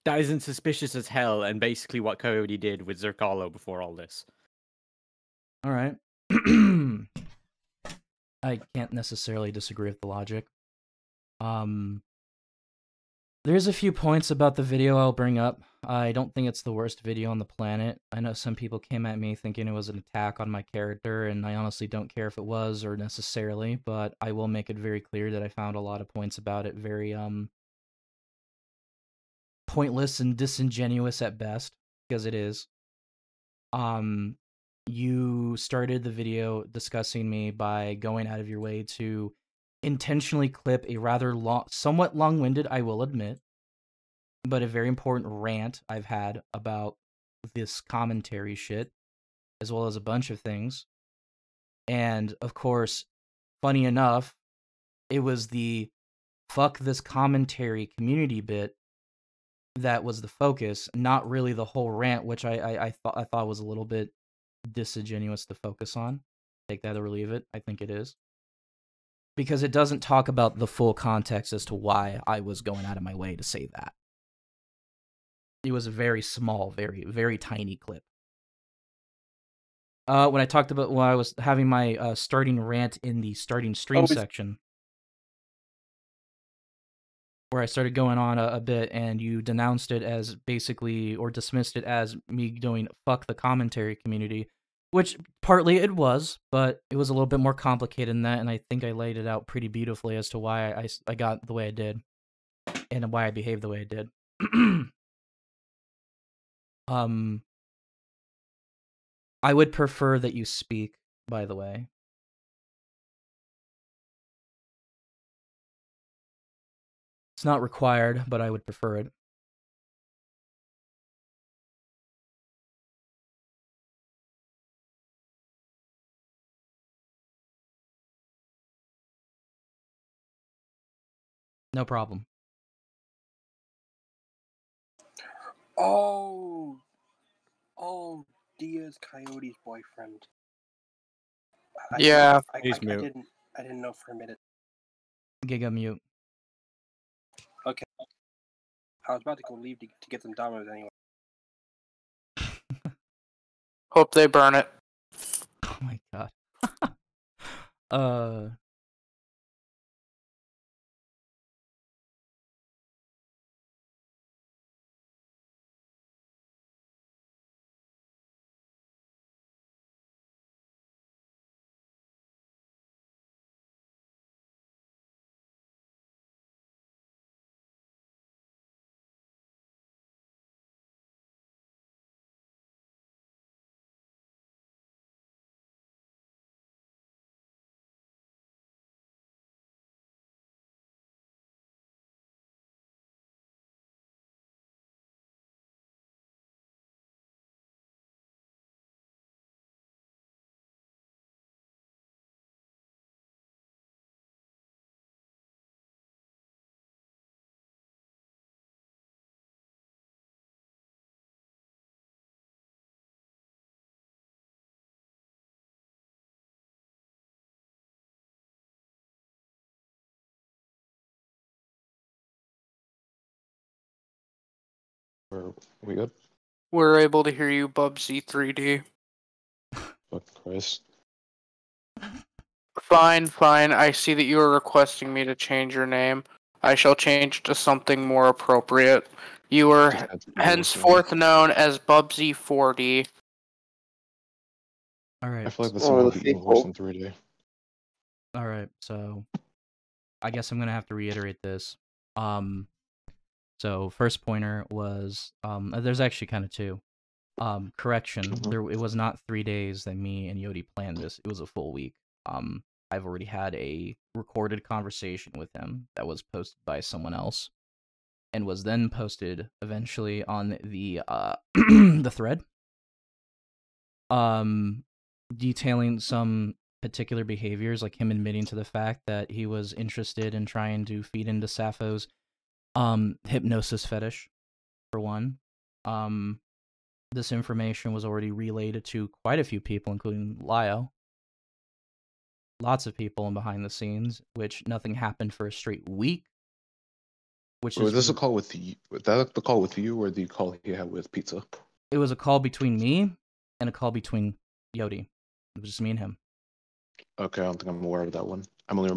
That isn't suspicious as hell, and basically what Coyote did with Zerkalo before all this. All right. I can't necessarily disagree with the logic. There's a few points about the video I'll bring up. I don't think it's the worst video on the planet. I know some people came at me thinking it was an attack on my character, and I honestly don't care if it was or necessarily, but I will make it very clear that I found a lot of points about it very, pointless and disingenuous at best, because it is. You started the video discussing me by going out of your way to intentionally clip a rather long, somewhat long-winded, I will admit, but a very important rant I've had about this commentary shit, as well as a bunch of things. And, of course, funny enough, it was the fuck this commentary community bit that was the focus, not really the whole rant, which I thought was a little bit disingenuous to focus on. Take that or leave it. I think it is. Because it doesn't talk about the full context as to why I was going out of my way to say that. It was a very small, very, very tiny clip. When I talked about when I was having my starting rant in the starting stream section, where I started going on a bit, and you denounced it as basically, or dismissed it as me doing fuck the commentary community, which partly it was, but it was a little bit more complicated than that, and I think I laid it out pretty beautifully as to why I got the way I did, and why I behaved the way I did. I would prefer that you speak, by the way. It's not required, but I would prefer it. No problem. Oh, Dia's Coyote's boyfriend. Yeah. I didn't know for a minute. Giga mute. Okay. I was about to go leave to get some dominoes anyway. Hope they burn it. Oh my god. Are we good? We're able to hear you, Bubsy 3D. Fuck Christ. Fine. I see that you are requesting me to change your name. I shall change to something more appropriate. You are henceforth known as Bubsy 4D. Alright. I feel like this will be even worse than 3D. Alright, so I guess I'm gonna have to reiterate this. So first pointer was there's actually kind of two. Correction, it was not 3 days that me and Yodi planned this. It was a full week. I've already had a recorded conversation with him that was posted by someone else, and was then posted eventually on the the thread. Detailing some particular behaviors, like him admitting to the fact that he was interested in trying to feed into Sappho's hypnosis fetish, for one. This information was already relayed to quite a few people, including Lio. Lots of people behind the scenes, which nothing happened for a straight week. which Was is this a call with you? Was that the call with you or the call he had with Pizza? it was a call between me and a call between Yodi. It was just me and him. Okay, I don't think I'm aware of that one. I'm only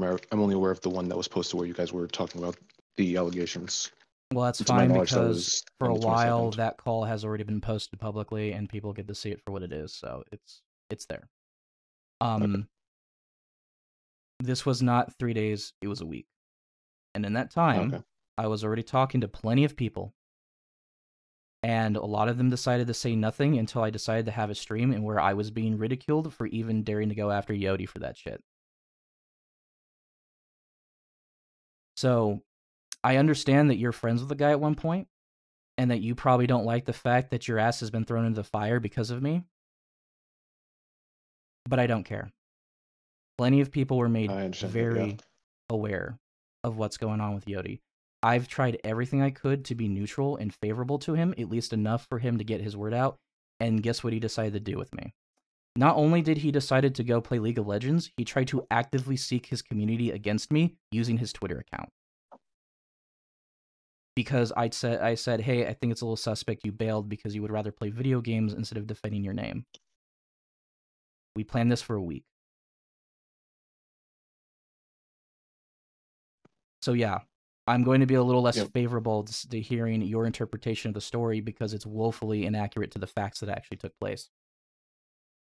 aware of the one that was posted where you guys were talking about the allegations. Well, that's To my fine knowledge, that because was for on a the while 22nd. that call has already been posted publicly and people get to see it for what it is, so it's there. Okay. This was not 3 days, it was a week. And in that time, Okay. I was already talking to plenty of people. And a lot of them decided to say nothing until I decided to have a stream and where I was being ridiculed for even daring to go after Yodi for that shit. So, I understand that you're friends with the guy at one point, and that you probably don't like the fact that your ass has been thrown into the fire because of me. But I don't care. Plenty of people were made I understand that, very aware of what's going on with Yodi. I've tried everything I could to be neutral and favorable to him, at least enough for him to get his word out, and guess what he decided to do with me? Not only did he decide to go play League of Legends, he tried to actively seek his community against me using his Twitter account. Because I said, hey, I think it's a little suspect you bailed because you would rather play video games instead of defending your name. We planned this for a week. So yeah, I'm going to be a little less favorable to hearing your interpretation of the story because it's woefully inaccurate to the facts that actually took place.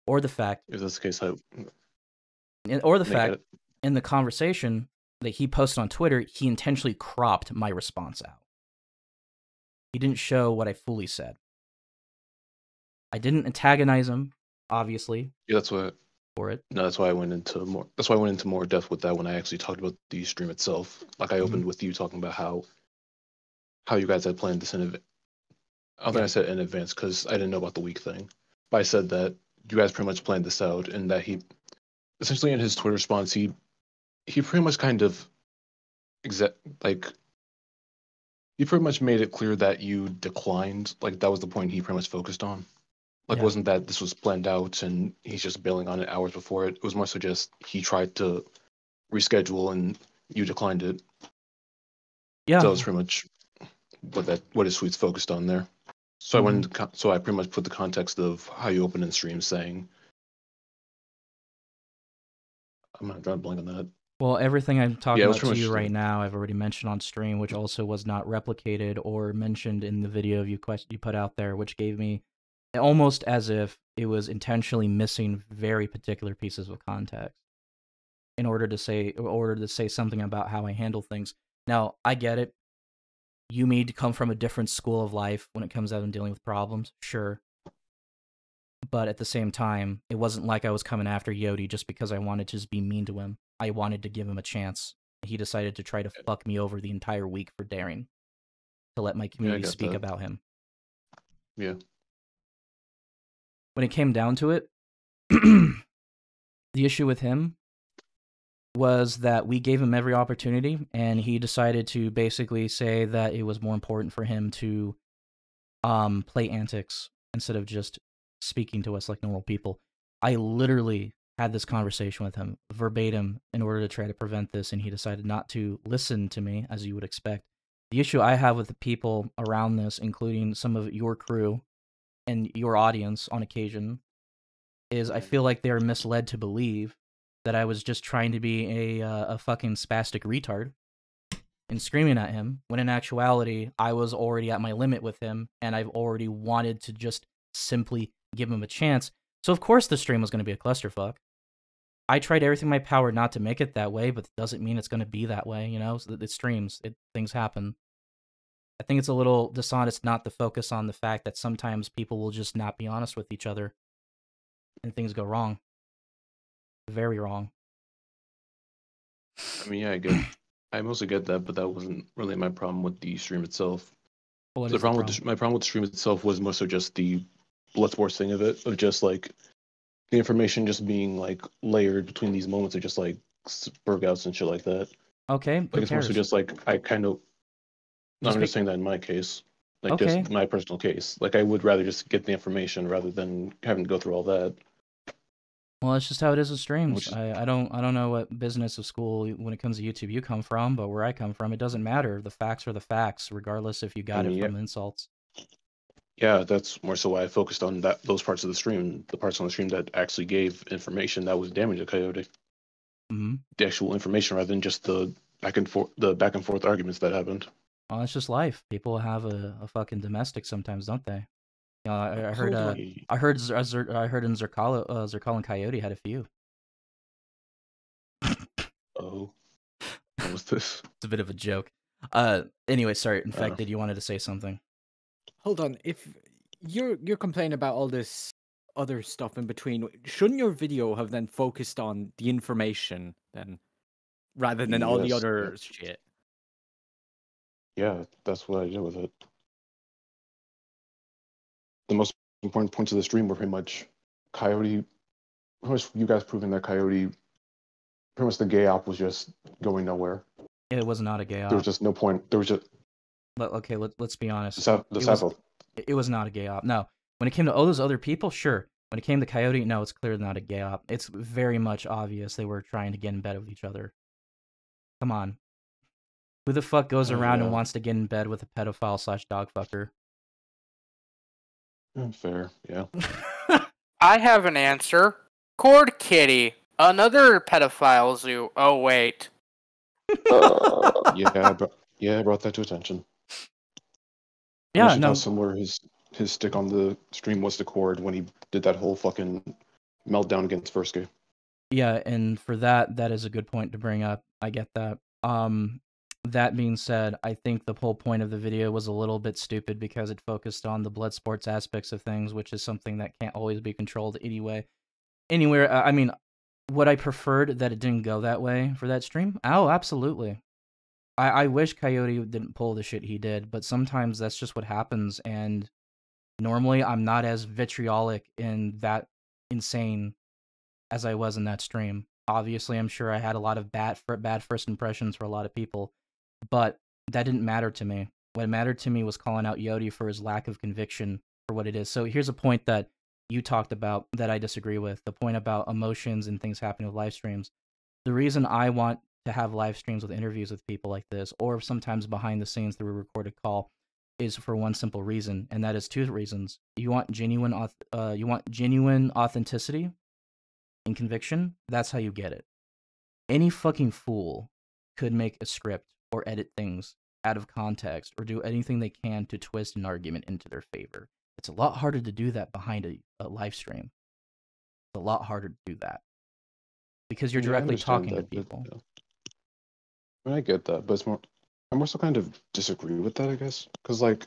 Or the fact... If that's the case, Or the fact, in the conversation that he posted on Twitter, he intentionally cropped my response out. He didn't show what I fully said. I didn't antagonize him, obviously. Yeah, that's what... For it. No, that's why I went into more. That's why I went into more depth with that when I actually talked about the stream itself. Like I opened with you talking about how you guys had planned this in advance. I don't think I said in advance because I didn't know about the week thing. But I said that you guys pretty much planned this out, and that he, essentially in his Twitter response, he pretty much kind of, he pretty much made it clear that you declined. Like that was the point he pretty much focused on. Like, wasn't that this was planned out and he's just bailing on it hours before it? It was more so just he tried to reschedule and you declined it. Yeah. So that was pretty much what his tweets focused on there. So I pretty much put the context of how you open in stream saying, I'm not drawing a blank on that. Well, everything I'm talking about to you much right now, I've already mentioned on stream, which also was not replicated or mentioned in the video you put out there, which gave me almost as if it was intentionally missing very particular pieces of context in order to say something about how I handle things. Now, I get it. You may come from a different school of life when it comes out and dealing with problems, sure. But at the same time, it wasn't like I was coming after Yodi just because I wanted to just be mean to him. I wanted to give him a chance. He decided to try to fuck me over the entire week for daring to let my community speak about him. Yeah. When it came down to it, the issue with him was that we gave him every opportunity, and he decided to basically say that it was more important for him to play antics instead of just speaking to us like normal people. I literally had this conversation with him verbatim in order to try to prevent this, and he decided not to listen to me, as you would expect. The issue I have with the people around this, including some of your crew and your audience on occasion, is I feel like they're misled to believe that I was just trying to be a fucking spastic retard and screaming at him, when in actuality, I was already at my limit with him, and I've already wanted to just simply give him a chance. So of course the stream was going to be a clusterfuck. I tried everything in my power not to make it that way, but it doesn't mean it's going to be that way, you know? So it streams, things happen. I think it's a little dishonest not to focus on the fact that sometimes people will just not be honest with each other, and things go wrong. Very wrong. I mean, yeah, I mostly get that, but that wasn't really my problem with the stream itself. Well, my problem with the stream itself was more so just the Bloodsport thing of it, of just like the information just being like layered between these moments of just like burgouts and shit like that. Okay, like it's more so just like I kind of. No, I'm just saying that in my case, like just my personal case. Like I would rather just get the information rather than having to go through all that. Well, that's just how it is with streams. Which is, I don't know what business of school when it comes to YouTube you come from, but where I come from, it doesn't matter. The facts are the facts, regardless if you I got mean, it yeah, from insults. yeah, that's more so why I focused on those parts of the stream, the parts on the stream that actually gave information that was damaging to Coyote, Mm-hmm. the actual information rather than just the back and forth arguments that happened. Well, it's just life. People have a fucking domestic sometimes, don't they? You know, I heard Hold on. I heard I heard in Zerkal and Coyote had a few. Oh, what was this? It's a bit of a joke. Anyway, sorry. Infected, you wanted to say something. Hold on. If you're complaining about all this other stuff in between, shouldn't your video have then focused on the information then, rather than all the Yes, other shit? yeah, that's what I did with it. The most important points of the stream were pretty much Coyote, pretty much you guys proving that Coyote, pretty much the gay op was just going nowhere. It was not a gay There op. was just no point. There was just Okay, let's be honest. it It was not a gay op. No. When it came to all those other people, sure. When it came to Coyote, no, it's clearly not a gay op. It's very much obvious they were trying to get in bed with each other. Come on. Who the fuck goes around and wants to get in bed with a pedophile / dog fucker? Fair, yeah. I have an answer. Cord Kitty, another pedophile zoo. Oh wait. I brought that to attention. I Yeah, mentioned no. how similar his stick on the stream was to Cord when he did that whole fucking meltdown against Verske. Yeah, and for that is a good point to bring up. I get that. That being said, I think the whole point of the video was a little bit stupid because it focused on the blood sports aspects of things, which is something that can't always be controlled anywhere. I mean, would I preferred that it didn't go that way for that stream? Oh, absolutely. I wish Coyote didn't pull the shit he did, but sometimes that's just what happens, and normally I'm not as vitriolic and that insane as I was in that stream. Obviously, I'm sure I had a lot of bad first impressions for a lot of people, but that didn't matter to me. What mattered to me was calling out Yodi for his lack of conviction for what it is. So here's a point that you talked about that I disagree with. The point about emotions and things happening with live streams. The reason I want to have live streams with interviews with people like this, or sometimes behind the scenes through a recorded call, is for one simple reason, and that is two reasons. You want genuine authenticity and conviction. That's how you get it. Any fucking fool could make a script or edit things out of context or do anything they can to twist an argument into their favor. It's a lot harder to do that behind a live stream. It's a lot harder to do that because you're directly talking to people. But, I mean, I get that, but it's more. I also kind of disagree with that, I guess, because like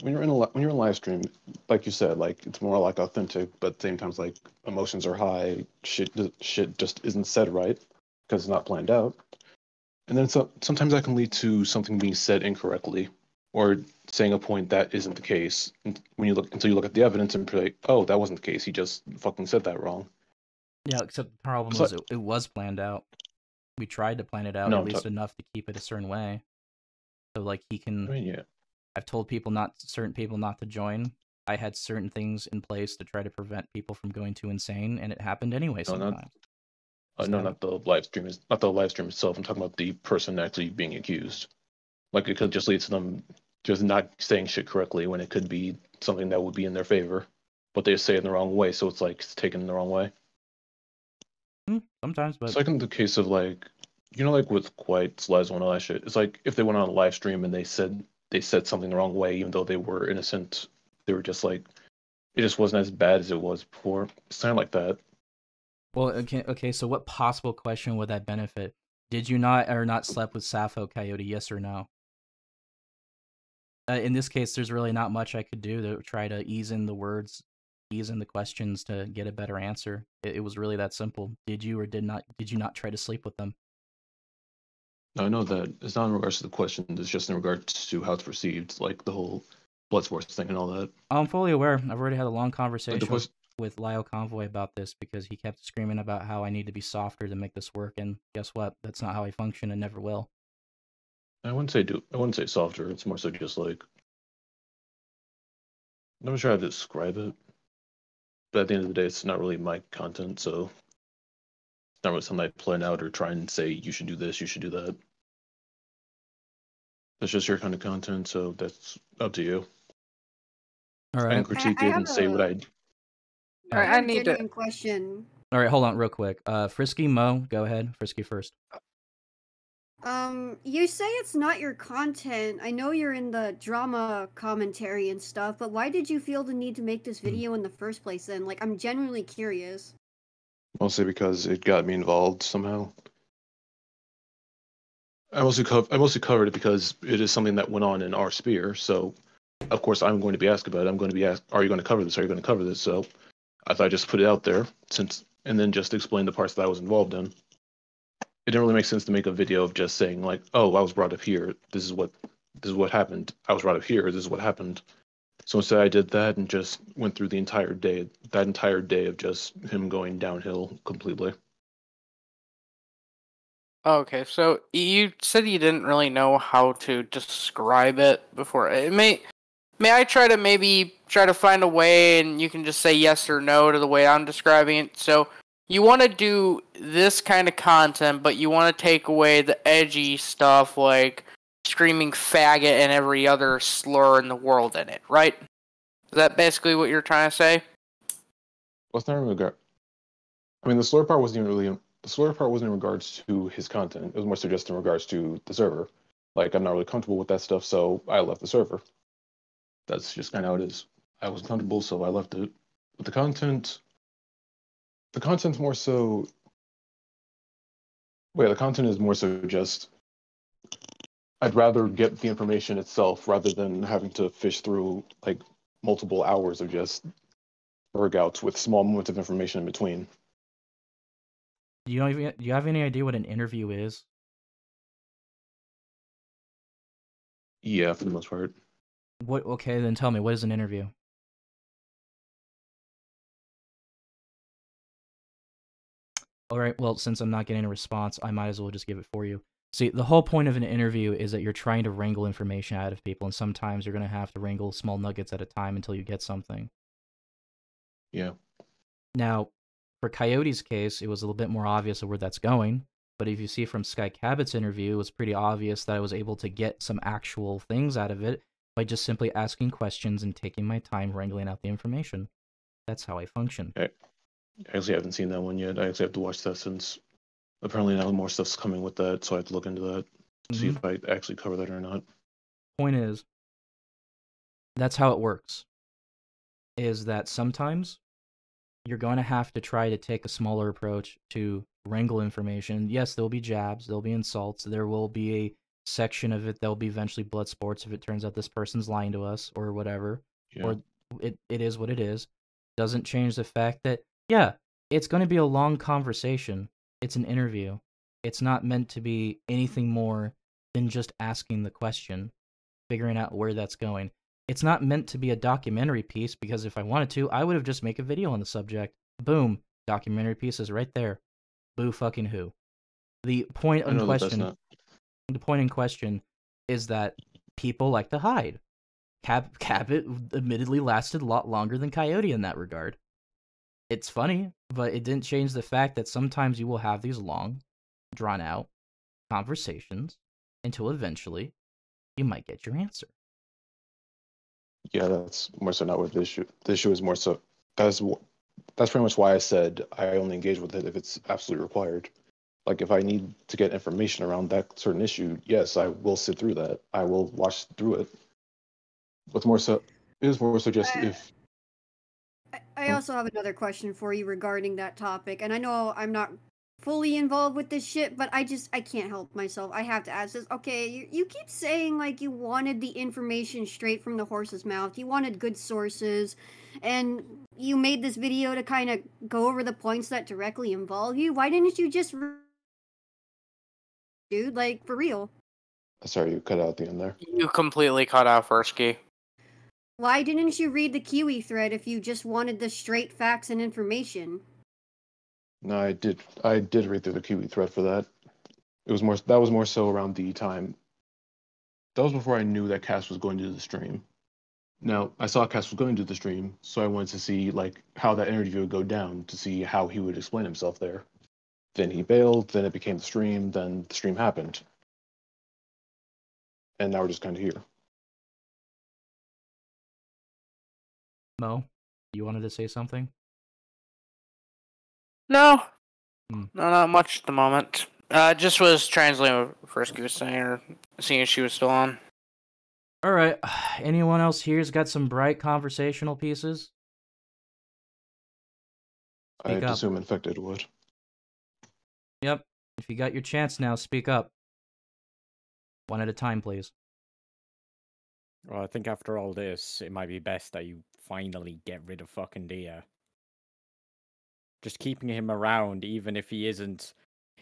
when you're in live stream, like you said, like it's more like authentic, but at the same time, it's like emotions are high. Shit just isn't said right because it's not planned out, and then sometimes that can lead to something being said incorrectly or saying a point that isn't the case. When you until you look at the evidence and be like, oh, that wasn't the case. He just fucking said that wrong. Yeah, except the problem was it was planned out. We tried to plan it out at least enough to keep it a certain way. So like he can. I mean, yeah. I've told certain people not to join. I had certain things in place to try to prevent people from going too insane, and it happened anyway sometimes. Not the live stream. Not the live stream itself. I'm talking about the person actually being accused. Like it could just lead to them just not saying shit correctly when it could be something that would be in their favor, but they say it in the wrong way, so it's like it's taken in the wrong way. Sometimes, but it's like in the case of like, like with Quiet Slides and all that shit. It's like if they went on a live stream and they said something the wrong way, even though they were innocent, they were just like, it just wasn't as bad as it was before. It's kind of like that. Well, okay. So, what possible question would that benefit? Did you not slept with Sappho, Coyote? Yes or no? In this case, there's really not much I could do to try to ease in the words, ease in the questions to get a better answer. It was really that simple. Did you not try to sleep with them? I know that it's not in regards to the question. It's just in regards to how it's perceived, like the whole blood sports thing and all that. I'm fully aware. I've already had a long conversation with Lyle Convoy about this because he kept screaming about how I need to be softer to make this work, and guess what? That's not how I function and never will. I wouldn't say softer. It's more so just like, I'm not sure how to describe it. But at the end of the day, it's not really my content, so it's not really something I plan out or try and say you should do this, you should do that. It's just your kind of content, so that's up to you. All I can right. critique I it have and say what I. I have a genuine question. All right, hold on real quick. Frisky, Mo, go ahead. Frisky first. You say it's not your content. I know you're in the drama commentary and stuff, but why did you feel the need to make this video in the first place then? Like, I'm genuinely curious. Mostly because it got me involved somehow. I mostly covered it because it is something that went on in our sphere. So, of course, I'm going to be asked about it. I'm going to be asked, "Are you going to cover this? Are you going to cover this?" So, I thought I'd just put it out there and then just explain the parts that I was involved in. It didn't really make sense to make a video of just saying like, "Oh, I was brought up here. This is what happened. I was brought up here. This is what happened." So instead, I did that and just went through the entire day. That entire day of just him going downhill completely. Okay, so you said you didn't really know how to describe it before. May I try to find a way, and you can just say yes or no to the way I'm describing it. So you want to do this kind of content, but you want to take away the edgy stuff like screaming faggot and every other slur in the world in it, right? Is that basically what you're trying to say? Well, it's not in regard. I mean, the slur part wasn't in regards to his content. It was more so just in regards to the server. Like, I'm not really comfortable with that stuff, so I left the server. That's just kind of how it is. I wasn't comfortable, so I left it. But the content's more so. Wait, the content is more so just. I'd rather get the information itself rather than having to fish through like multiple hours of just workouts with small moments of information in between. Do you have any idea what an interview is? Yeah, for the most part. What? Okay, then tell me, what is an interview? All right, well, since I'm not getting a response, I might as well just give it for you. See, the whole point of an interview is that you're trying to wrangle information out of people, and sometimes you're going to have to wrangle small nuggets at a time until you get something. Yeah. Now, for Coyote's case, it was a little bit more obvious of where that's going, but if you see from Sky Cabot's interview, it was pretty obvious that I was able to get some actual things out of it by just simply asking questions and taking my time wrangling out the information. That's how I function. I actually haven't seen that one yet. I actually have to watch that since apparently now more stuff's coming with that, so I have to look into that to see if I actually cover that or not. Point is, that's how it works. Is that sometimes you're going to have to try to take a smaller approach to wrangle information. Yes, there'll be jabs, there'll be insults, there will be a section of it that'll be eventually blood sports if it turns out this person's lying to us or whatever. Yeah. Or it is what it is. Doesn't change the fact that, yeah, it's going to be a long conversation. It's an interview. It's not meant to be anything more than just asking the question, figuring out where that's going. It's not meant to be a documentary piece, because if I wanted to, I would have just made a video on the subject. Boom. Documentary piece is right there. Boo fucking who. The point in question is that people like to hide. Cabot admittedly lasted a lot longer than Coyote in that regard. It's funny, but it didn't change the fact that sometimes you will have these long, drawn-out conversations until eventually you might get your answer. Yeah, that's more so not what the issue. The issue is more so that's pretty much why I said I only engage with it if it's absolutely required. Like if I need to get information around that certain issue, yes, I will sit through that. I will watch through it. What's more so is more so just if. I also have another question for you regarding that topic, and I know I'm not fully involved with this shit, but I can't help myself. I have to ask this. Okay, you keep saying like you wanted the information straight from the horse's mouth. You wanted good sources, and you made this video to kind of go over the points that directly involve you. Why didn't you just dude, like for real? Sorry, you cut out at the end there. You completely cut out Fursky. Why didn't you read the Kiwi thread if you just wanted the straight facts and information? No, I did read through the Kiwi thread for that. That was more so around the time. That was before I knew that Cass was going to do the stream. Now, I saw Cass was going to the stream, so I wanted to see like how that interview would go down to see how he would explain himself there. Then he bailed, then it became the stream, then the stream happened. And now we're just kind of here. Mo, you wanted to say something? No. Hmm. No, not much at the moment. Just was translating what Frisky was saying, or seeing if she was still on. All right. Anyone else here's got some bright conversational pieces? Speak I'd up. assume Infected would. Yep. If you got your chance now, speak up. One at a time, please. Well, I think after all this, it might be best that you finally get rid of fucking Dia. Just keeping him around, even if he isn't,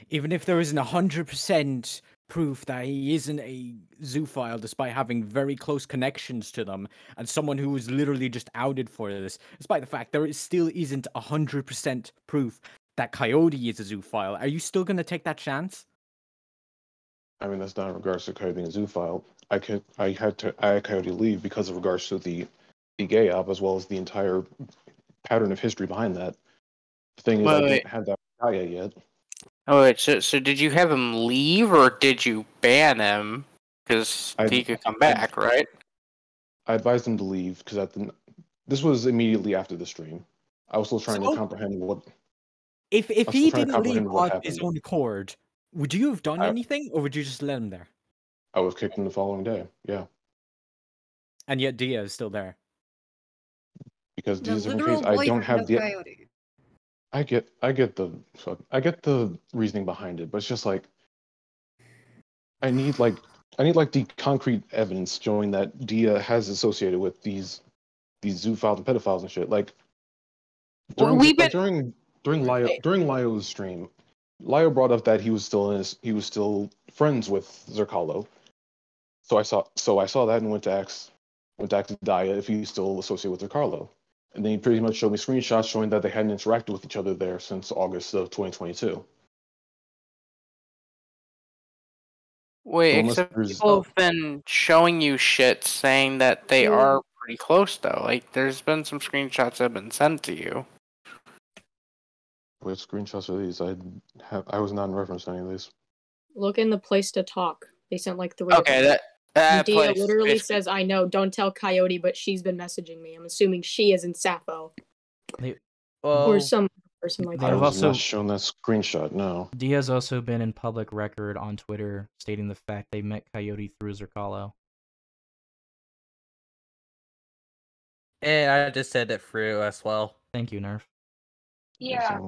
even if there isn't 100% proof that he isn't a zoophile, despite having very close connections to them, and someone who was literally just outed for this, despite the fact still isn't 100% proof that Coyote is a zoophile. Are you still gonna take that chance? I mean, that's not in regards to Coyote being a zoophile. I had Coyote leave because of regards to the gay op, as well as the entire pattern of history behind that. The thing is, I don't have that Gaia yet. Oh wait, so did you have him leave or did you ban him? Because he could come back, right? I advised him to leave because this was immediately after the stream. I was still trying to comprehend what. If he didn't leave on happened. his own accord, would you have done anything, or would you just let him there? I was kicked in the following day. Yeah. And yet Dia is still there. Because Dia's different case. I don't have the. Coyote. I get the reasoning behind it, but it's just like I need the concrete evidence showing that Dia has associated with these zoophiles and pedophiles and shit. Like during Lyo's stream, Lyo brought up that he was still friends with Zerkalo. So I saw that and went to ask Dia if he's still associated with Zerkalo. And then he pretty much showed me screenshots showing that they hadn't interacted with each other there since August of 2022. Wait, except people have been showing you shit saying that they are pretty close, though. Like, there's been some screenshots that have been sent to you. What screenshots are these? I was not in reference to any of these. Look in the place to talk. They sent like 3. Okay, that Dia place literally says, "I know, don't tell Coyote," but she's been messaging me. I'm assuming she is in Sappho. Or some person like that. I was not shown that screenshot, no. Dia's also been in public record on Twitter stating the fact they met Coyote through Zerkalo. And I just said it through as well. Thank you, Nerf. Yeah.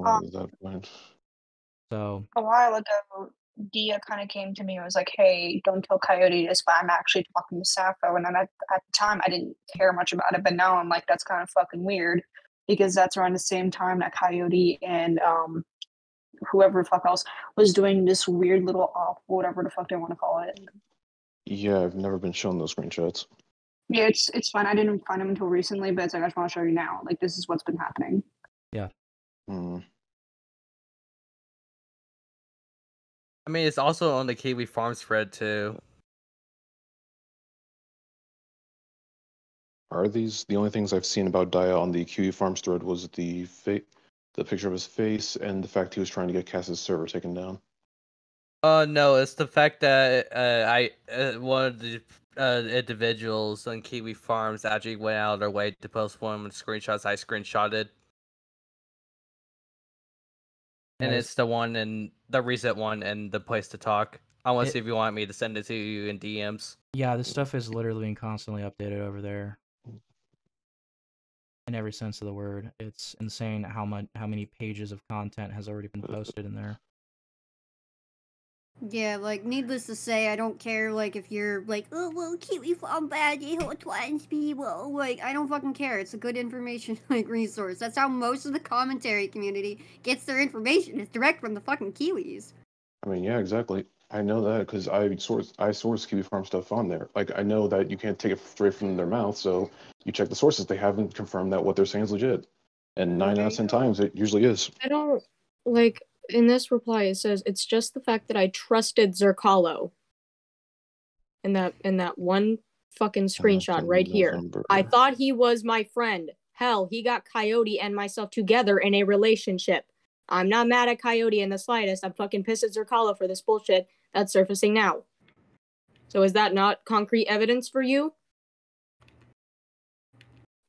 So a while ago, Dia kind of came to me and was like, "Hey, don't tell Coyote this, but I'm actually talking to Sappho." And then at the time, I didn't care much about it, but now I'm like, that's kind of fucking weird, because that's around the same time that Coyote and whoever the fuck else was doing this weird little off, whatever the fuck they want to call it. Yeah, I've never been shown those screenshots. Yeah, it's fine. I didn't find them until recently, but it's like, I just want to show you now. Like, this is what's been happening. Yeah. I mean, it's also on the Kiwi Farms thread too. Are these the only things I've seen about Dia on the Kiwi Farms thread? Was the picture of his face and the fact he was trying to get Cass's server taken down? No, it's the fact that one of the individuals on Kiwi Farms actually went out of their way to post one of the screenshots I screenshotted. And it's the one in the recent one and the place to talk. I want to see if you want me to send it to you in DMs. Yeah, this stuff is literally being constantly updated over there. In every sense of the word. It's insane how many pages of content has already been posted in there. Yeah, like, needless to say, I don't care, like, if you're like, "Oh, well, Kiwi found bad, people." Like, I don't fucking care. It's a good information, like, resource. That's how most of the commentary community gets their information. It's direct from the fucking Kiwis. I mean, yeah, exactly. I know that because I source Kiwi Farm stuff on there. Like, I know that you can't take it straight from their mouth, so you check the sources. They haven't confirmed that what they're saying is legit. And 9 out of 10 times, it usually is. I don't, like, in this reply, it says, "It's just the fact that I trusted Zerkalo." In that one fucking screenshot right here. November. I thought he was my friend. Hell, he got Coyote and myself together in a relationship. I'm not mad at Coyote in the slightest. I'm fucking pissed at Zerkalo for this bullshit that's surfacing now. So is that not concrete evidence for you?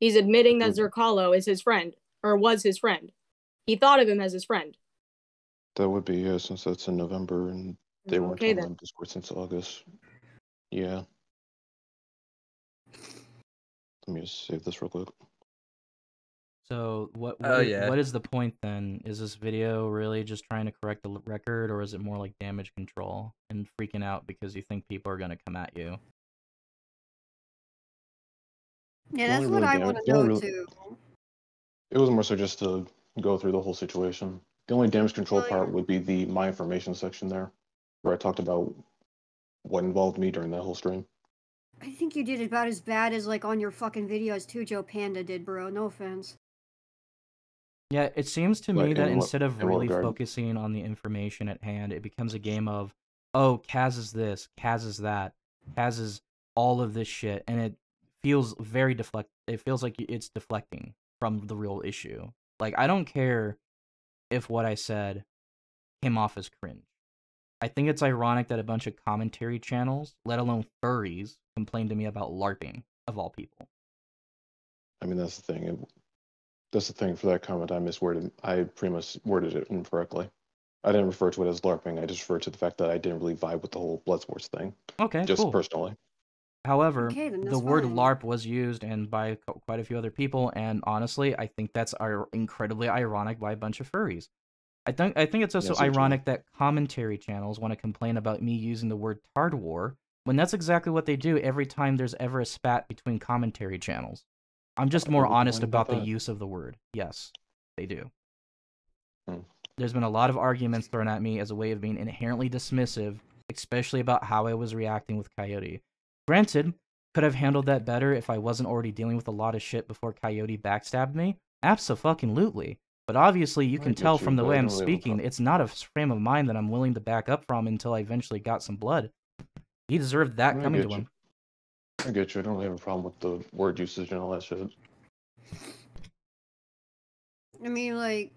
He's admitting that Zerkalo is his friend, or was his friend. He thought of him as his friend. That would be, yeah, since that's in November and they weren't Okay, talking then. on Discord since August. Yeah. Let me just save this real quick. So what yeah. what is the point then? Is this video really just trying to correct the record, or is it more like damage control and freaking out because you think people are going to come at you? Yeah, that's what I want to know too. It was more so just to go through the whole situation. The only damage control part would be the my information section there, where I talked about what involved me during that whole stream. I think you did about as bad as like on your fucking videos too, Joe Panda did, bro. No offense. Yeah, it seems to me that instead of in what really regard? focusing on the information at hand, it becomes a game of, oh, Kaz is this, Kaz is that, Kaz is all of this shit, and it feels very it feels like it's deflecting from the real issue. Like, I don't care if what I said came off as cringe. I think it's ironic that a bunch of commentary channels, let alone furries, complain to me about LARPing, of all people. I mean, that's the thing. That's the thing for that comment. I pretty much worded it incorrectly. I didn't refer to it as LARPing. I just referred to the fact that I didn't really vibe with the whole blood sports thing. Okay, just cool. personally. However, Okay, the word LARP was used and by quite a few other people, and honestly, I think that's incredibly ironic by a bunch of furries. I think it's also ironic that commentary channels want to complain about me using the word Tard War, when that's exactly what they do every time there's ever a spat between commentary channels. I'm just more honest about the use of the word. Yes, they do. There's been a lot of arguments thrown at me as a way of being inherently dismissive, especially about how I was reacting with Coyote. Granted, could I've handled that better if I wasn't already dealing with a lot of shit before Coyote backstabbed me? Abso-fucking-lutely. But obviously, you can tell from the way I'm speaking, it's not a frame of mind that I'm willing to back up from until I eventually got some blood. He deserved that coming to him. I get you. I don't really have a problem with the word usage and all that shit. I mean, like,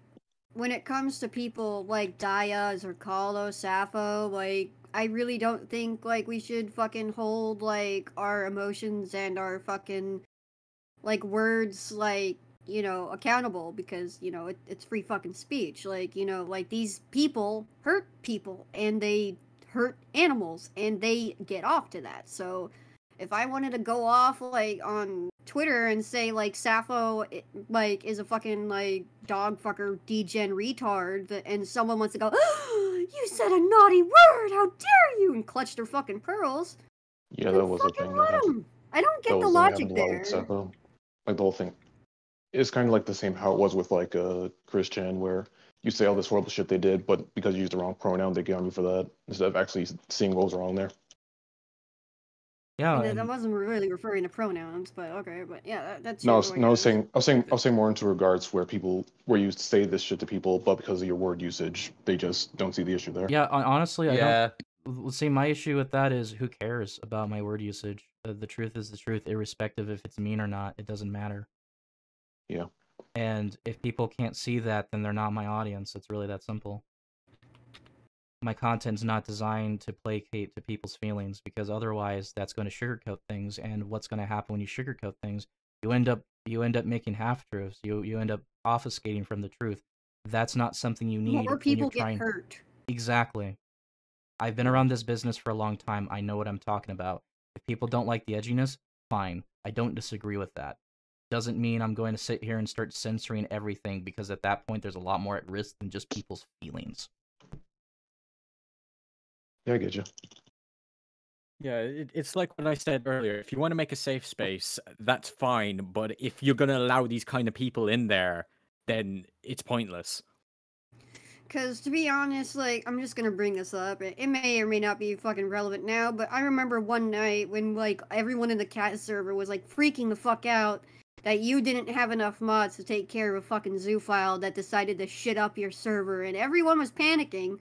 when it comes to people like Daya, Zerkalo, Sappho, like, I really don't think, like, we should fucking hold, like, our emotions and our fucking, like, words, like, you know, accountable, because, you know, it's free fucking speech. Like, you know, like, these people hurt people, and they hurt animals, and they get off to that. So if I wanted to go off, like, on Twitter and say, like, Sappho, like, is a fucking, like, dog fucker degen retard, and someone wants to go, oh, you said a naughty word, how dare you, and clutch their fucking pearls. Yeah, that was a thing. I don't get the logic there. Like, the whole thing. It's kind of like the same how it was with, like, Chris Chan, where you say all this horrible shit they did, but because you used the wrong pronoun, they get on you for that, instead of actually seeing what was wrong there. Yeah, I wasn't really referring to pronouns, but okay, but yeah, that's no. I was saying more into regards where you say this shit to people, but because of your word usage, they just don't see the issue there. Yeah, honestly, I don't see. My issue with that is, who cares about my word usage? The truth is the truth, irrespective if it's mean or not. It doesn't matter. Yeah. And if people can't see that, then they're not my audience. It's really that simple. My content's not designed to placate to people's feelings, because otherwise that's going to sugarcoat things, and what's going to happen when you sugarcoat things? You end up making half-truths. You end up obfuscating from the truth. That's not something you need. More people get hurt. Exactly. I've been around this business for a long time. I know what I'm talking about. If people don't like the edginess, fine. I don't disagree with that. Doesn't mean I'm going to sit here and start censoring everything, because at that point there's a lot more at risk than just people's feelings. Yeah, I get you. Yeah, it's like what I said earlier. If you want to make a safe space, that's fine. But if you're going to allow these kind of people in there, then it's pointless. Because, to be honest, like, I'm just gonna bring this up. It may or may not be fucking relevant now, but I remember one night when, like, everyone in the cat server was, like, freaking the fuck out that you didn't have enough mods to take care of a fucking zoophile that decided to shit up your server, and everyone was panicking.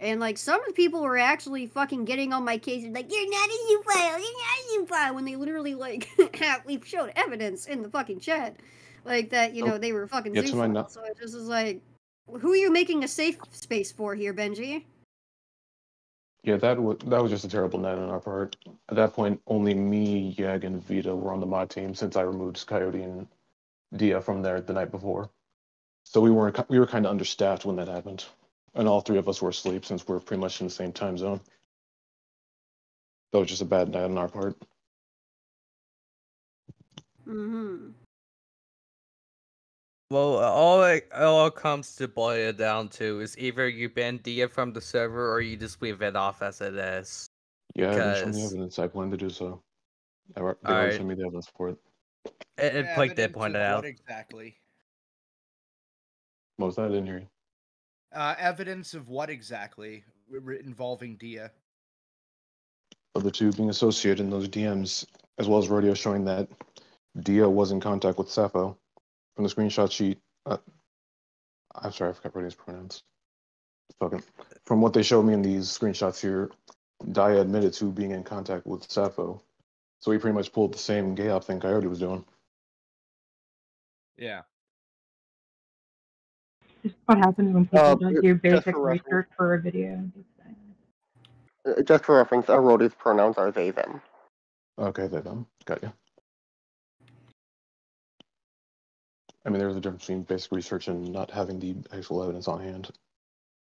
And like some of the people were actually fucking getting on my case and like, you're not a zoophile, you're not a zoophile, when they literally like we've showed evidence in the fucking chat. Like that, you know, they were fucking zoophiles. So it just was like, who are you making a safe space for here, Benji? Yeah, that was just a terrible night on our part. At that point, only me, Yag, and Vita were on the mod team since I removed Coyote and Dia from there the night before. So we were kind of understaffed when that happened, and all three of us were asleep since we're pretty much in the same time zone. That was just a bad night on our part. Mm-hmm. Well, all it comes to boil it down to is either you ban Dia from the server or you just leave it off as it is. Yeah, I haven't shown the Because evidence. I plan to do so. They've already Alright. shown me the evidence for it. and Blake did Evidence point of it out. What exactly? What was that? I didn't hear you. Evidence of what exactly involving Dia? Of the two being associated in those DMs, as well as Rodeo showing that Dia was in contact with Sappho. From the screenshot sheet, I'm sorry, I forgot Rodeo's pronouns. From what they showed me in these screenshots here, Dia admitted to being in contact with Sappho. So he pretty much pulled the same gay up thing Coyote was doing. Yeah. Just what happens when people don't do basic research for a video. Just for reference, Rhoda's pronouns are they, them. Okay, they, them. Got you. I mean, there's a difference between basic research and not having the actual evidence on hand.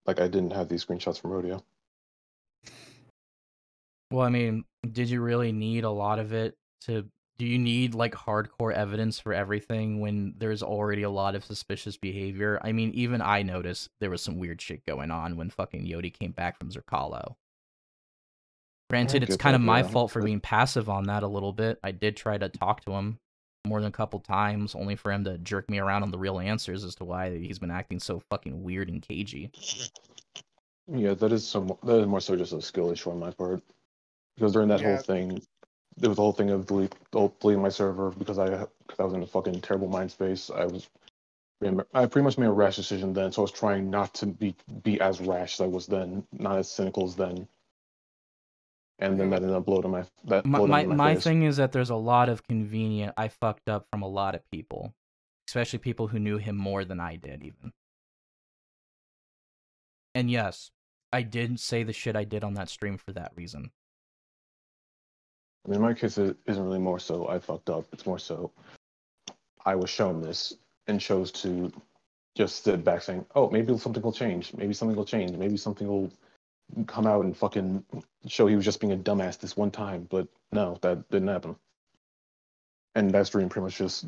Like, I didn't have these screenshots from Rodeo. Well, I mean, did you really need a lot of it to... Do you need, like, hardcore evidence for everything when there's already a lot of suspicious behavior? I mean, even I noticed there was some weird shit going on when fucking Yodi came back from Zerkalo. Granted, it's kind of my fault for being passive on that a little bit. I did try to talk to him more than a couple times, only for him to jerk me around on the real answers as to why he's been acting so fucking weird and cagey. Yeah, that is more so just a skill issue on my part. Because during that whole thing, there was the whole thing of deleting my server because I was in a fucking terrible mind space. I pretty much made a rash decision then, so I was trying not to be as rash as I was then, not as cynical as then. And then that ended up blowing my My face. thing is that there's a lot of convenient I fucked up from a lot of people, especially people who knew him more than I did even. And yes, I did say the shit I did on that stream for that reason. I mean, in my case, it isn't really more so I fucked up. It's more so I was shown this and chose to just sit back saying, oh, maybe something will change. Maybe something will change. Maybe something will come out and fucking show he was just being a dumbass this one time. But no, that didn't happen. And that stream pretty much just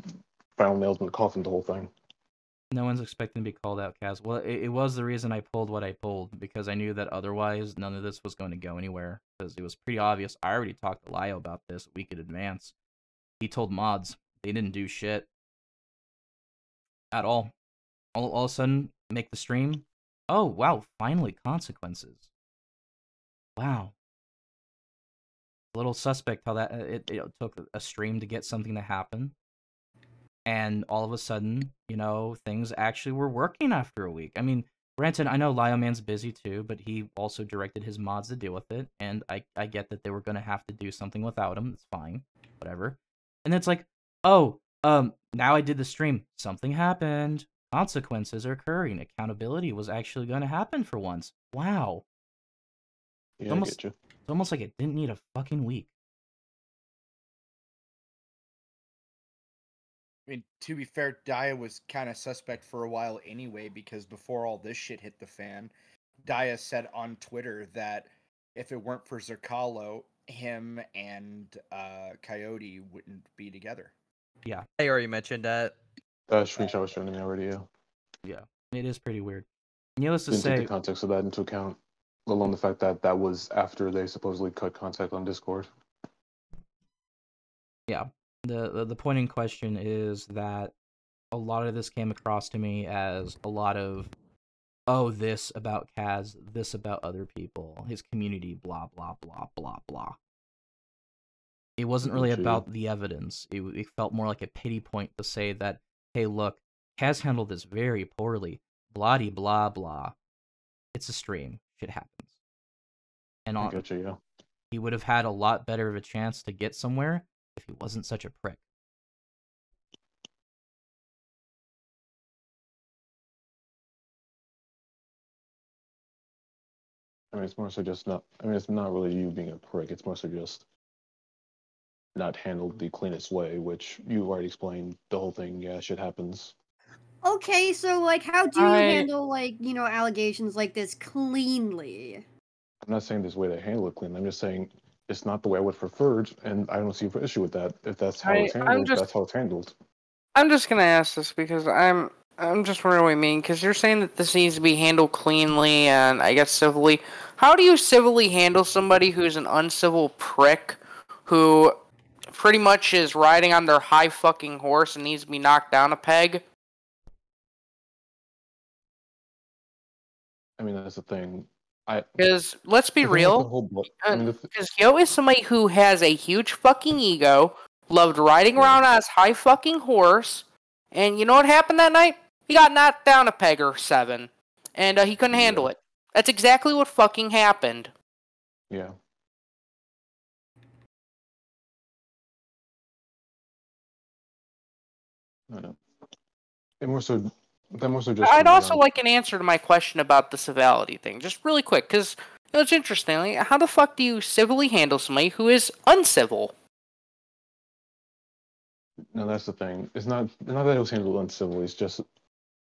final nails in the coffin, the whole thing. No one's expecting to be called out, Kaz. Well, it was the reason I pulled what I pulled, because I knew that otherwise none of this was going to go anywhere, because it was pretty obvious. I already talked to Lio about this a week in advance. He told mods. They didn't do shit. At all. All of a sudden, make the stream. Oh, wow, finally, consequences. Wow. A little suspect how that it took a stream to get something to happen. And all of a sudden, you know, things actually were working after a week. I mean, granted, I know Lio Man's busy too, but he also directed his mods to deal with it. And I get that they were going to have to do something without him. It's fine. Whatever. And it's like, oh, now I did the stream. Something happened. Consequences are occurring. Accountability was actually going to happen for once. Wow. Yeah, I get you. It's almost like it didn't need a fucking week. I mean, to be fair, Dia was kind of suspect for a while anyway, because before all this shit hit the fan, Dia said on Twitter that if it weren't for Zerkalo, him and Coyote wouldn't be together. Yeah. I already mentioned that. That screenshot was shown to me already, yeah. Yeah, it is pretty weird. Needless to Didn't say... take the context of that into account, let alone the fact that that was after they supposedly cut contact on Discord. Yeah. The point in question is that a lot of this came across to me as a lot of, oh, this about Kaz, this about other people, his community, blah, blah, blah, blah, blah. It wasn't really about the evidence. It felt more like a pity point to say that, hey, look, Kaz handled this very poorly, blah-de, blah, blah. It's a stream. shit happens. And I get you, yeah. he would have had a lot better of a chance to get somewhere if he wasn't such a prick. I mean, it's more so just not. I mean, it's not really you being a prick. It's more so just not handled the cleanest way, which you've already explained. The whole thing, yeah, shit happens. Okay, so like, how do you handle like allegations like this cleanly? I'm not saying there's a way to handle it clean. I'm just saying it's not the way I would prefer, and I don't see an issue with that. If that's how it's handled, that's how it's handled. I'm just gonna ask this because I'm just wondering what you mean, because you're saying that this needs to be handled cleanly and I guess civilly. How do you civilly handle somebody who's an uncivil prick who pretty much is riding on their high fucking horse and needs to be knocked down a peg? I mean, that's the thing. Because let's be real, because Yo is somebody who has a huge fucking ego, loved riding around on his high fucking horse, and you know what happened that night? He got knocked down a peg or 7, and he couldn't handle it. That's exactly what fucking happened. Yeah. I know. And more so just. I'd also like an answer to my question about the civility thing, just really quick, because it's interesting. Like, how the fuck do you civilly handle somebody who is uncivil? No, that's the thing. It's not that it was handled uncivilly. It's just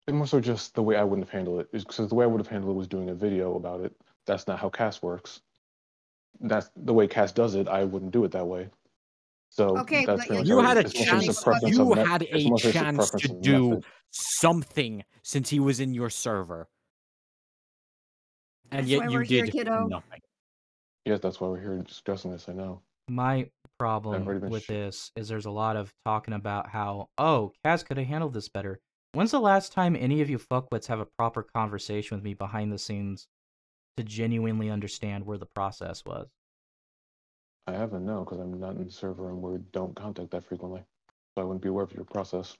more so just the way I wouldn't have handled it. Is because the way I would have handled it was doing a video about it. That's not how Cass works. That's the way Cass does it. I wouldn't do it that way. So okay, that's but you had a chance. You had a chance to do something since he was in your server, and yet you did nothing. Yes, that's why we're here discussing this. I know. My problem with this is there's a lot of talking about how, oh, Kaz could have handled this better. When's the last time any of you fuckwits have a proper conversation with me behind the scenes to genuinely understand where the process was? I haven't, no, because I'm not in the server and we don't contact that frequently. So I wouldn't be aware of your process.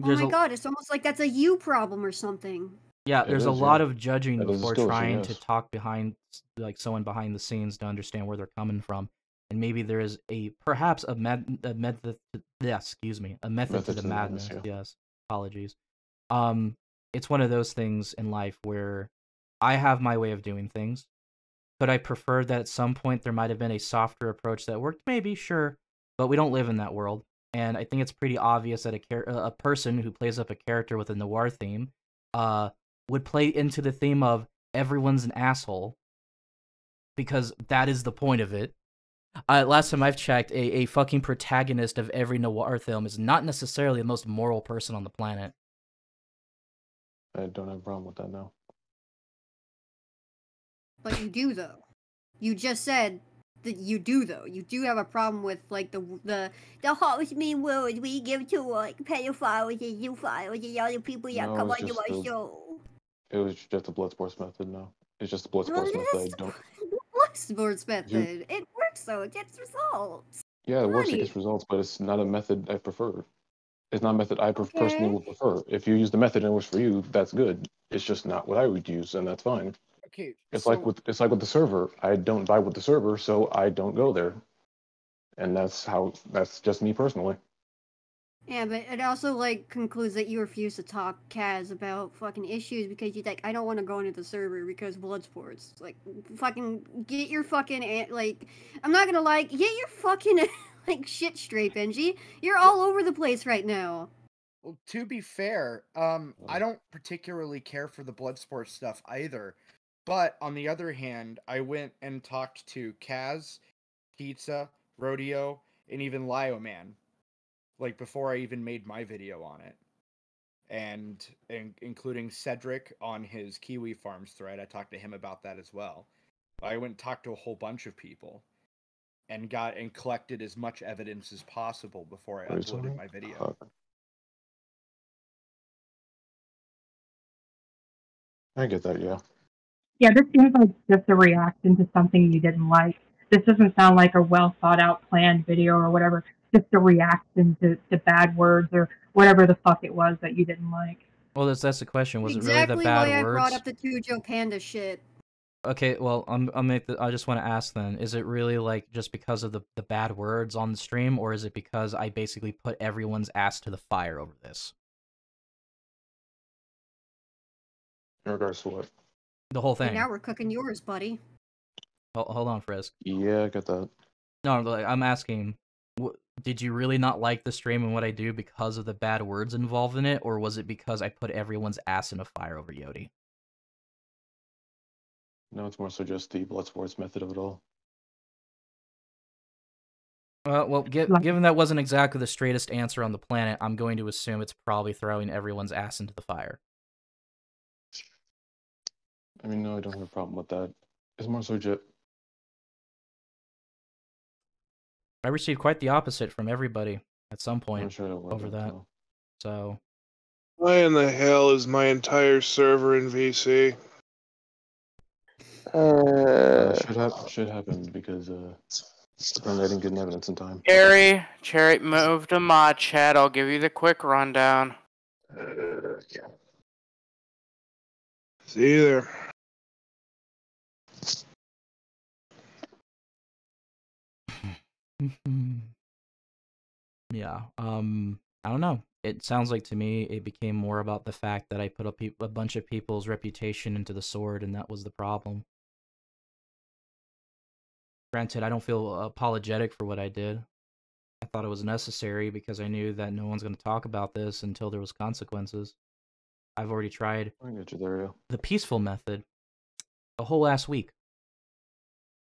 Oh my god, it's almost like that's a you problem or something. Yeah, there's a lot of judging before trying to talk behind, like, someone behind the scenes to understand where they're coming from. And maybe there is perhaps a method to the madness. Yes, apologies. It's one of those things in life where I have my way of doing things, but I prefer that at some point there might have been a softer approach that worked. Maybe, sure, but we don't live in that world, and I think it's pretty obvious that a person who plays up a character with a noir theme, would play into the theme of everyone's an asshole, because that is the point of it. Last time I've checked, a fucking protagonist of every noir film is not necessarily the most moral person on the planet. I don't have a problem with that now. But you do, though. You just said that you do, though. You do have a problem with, like, the harsh mean words we give to, like, pedophiles and zoophiles and other people that come onto my show. It was just a blood sports method, no. It's just a blood sports method. Blood sports method. It works, though. It gets results. Yeah, it works, it gets results, but it's not a method I prefer. It's not a method I personally would prefer. If you use the method and it works for you, that's good. It's just not what I would use, and that's fine. Okay, it's like with the server. I don't vibe with the server, so I don't go there. And that's just me personally. Yeah, but it also, like, concludes that you refuse to talk, Kaz, about fucking issues because you're like, I don't want to go into the server because blood sports. Like, fucking, get your fucking, like, I'm not gonna lie, get your fucking, like, shit straight, Benji. You're all over the place right now. Well, to be fair, I don't particularly care for the blood sports stuff either. But, on the other hand, I went and talked to Kaz, Pizza, Rodeo, and even Lio Man. Like, before I even made my video on it. And including Cedric on his Kiwi Farms thread, I talked to him about that as well. I went and talked to a whole bunch of people. And collected as much evidence as possible before I uploaded my video. I get that, yeah. Yeah, this seems like just a reaction to something you didn't like. This doesn't sound like a well thought out planned video or whatever. Just a reaction to bad words or whatever the fuck it was that you didn't like. Well, that's the question. Was exactly it really the bad why words? I brought up the Tujo Panda shit. Okay, well, I'll make I just want to ask then, is it really like just because of the bad words on the stream, or is it because I basically put everyone's ass to the fire over this? In regards to what? The whole And thing. now we're cooking yours, buddy. Hold on, Frisk. Yeah, I got that. No, like, I'm asking, did you really not like the stream and what I do because of the bad words involved in it, or was it because I put everyone's ass in a fire over Yodi? No, it's more so just the blood sports method of it all. Well, given that wasn't exactly the straightest answer on the planet, I'm going to assume it's probably throwing everyone's ass into the fire. I mean, no, I don't have a problem with that. It's more so just... I received quite the opposite from everybody at some point sure over that. No. So, why in the hell is my entire server in VC? Should happen because apparently I didn't get an evidence in time. Cherry, move to mod chat. I'll give you the quick rundown. Yeah. See you there. yeah. I don't know. It sounds like to me it became more about the fact that I put a bunch of people's reputation into the sword, and that was the problem. Granted, I don't feel apologetic for what I did. I thought it was necessary because I knew that no one's going to talk about this until there was consequences. I've already tried I get you there, yeah. the peaceful method a whole last week.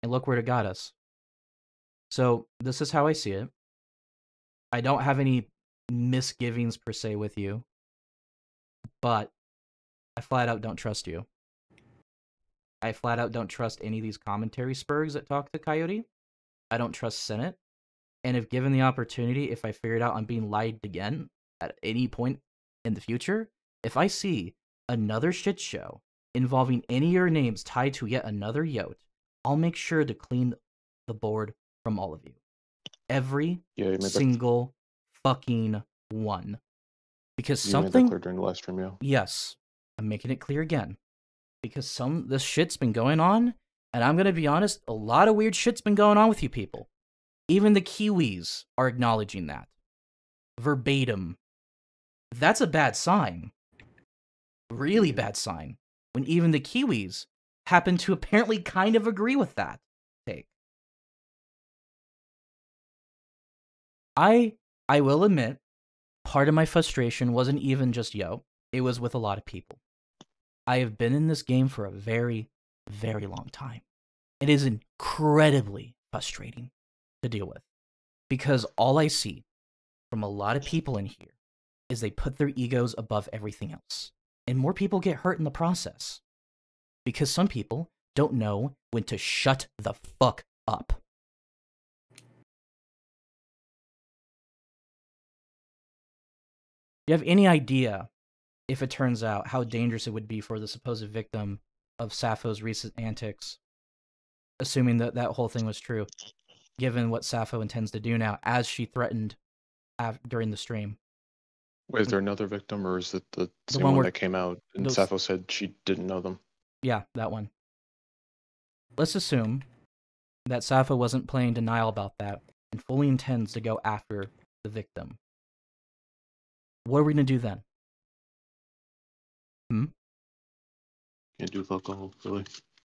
And look where it got us. So, this is how I see it. I don't have any misgivings per se with you, but I flat out don't trust you. I flat out don't trust any of these commentary spurgs that talk to Coyote. I don't trust Senate. And if given the opportunity, if I figured out I'm being lied again at any point in the future, if I see another shit show involving any of your names tied to yet another Yote, I'll make sure to clean the board from all of you. Every single fucking one. Because you something... made that clear during the live stream, yeah. Yes. I'm making it clear again. Because this shit's been going on, and I'm gonna be honest, a lot of weird shit's been going on with you people. Even the Kiwis are acknowledging that. Verbatim. That's a bad sign. Really bad sign. When even the Kiwis happen to apparently kind of agree with that take. I will admit, part of my frustration wasn't even just Yo. It was with a lot of people. I have been in this game for a very, very long time. It is incredibly frustrating to deal with. Because all I see from a lot of people in here is they put their egos above everything else. And more people get hurt in the process. Because some people don't know when to shut the fuck up. You have any idea, if it turns out, how dangerous it would be for the supposed victim of Sappho's recent antics, assuming that that whole thing was true, given what Sappho intends to do now, as she threatened during the stream? Wait, is there another victim, or is it the same one that came out and Sappho said she didn't know them? Yeah, that one. Let's assume that Sappho wasn't playing denial about that and fully intends to go after the victim. What are we going to do then? Can't do alcohol, really.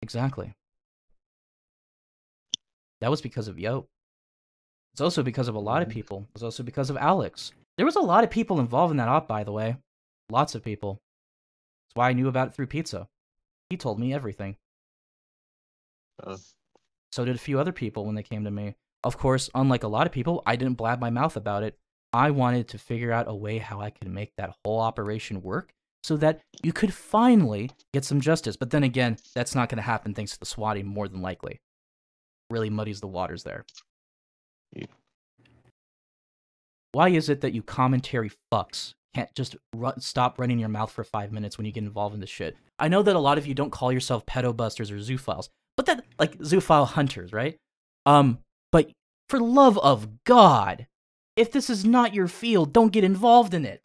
Exactly. That was because of Yo. It's also because of a lot of people. It's also because of Alex. There was a lot of people involved in that op, by the way. Lots of people. That's why I knew about it through Pizza. He told me everything. So did a few other people when they came to me. Of course, unlike a lot of people, I didn't blab my mouth about it. I wanted to figure out a way how I could make that whole operation work so that you could finally get some justice. But then again, that's not going to happen thanks to the swatting, more than likely. Really muddies the waters there. Yeah. Why is it that you commentary fucks can't just stop running your mouth for 5 minutes when you get involved in this shit? I know that a lot of you don't call yourself pedobusters or zoophiles, but that, like, zoophile hunters, right? But for love of God, if this is not your field, don't get involved in it.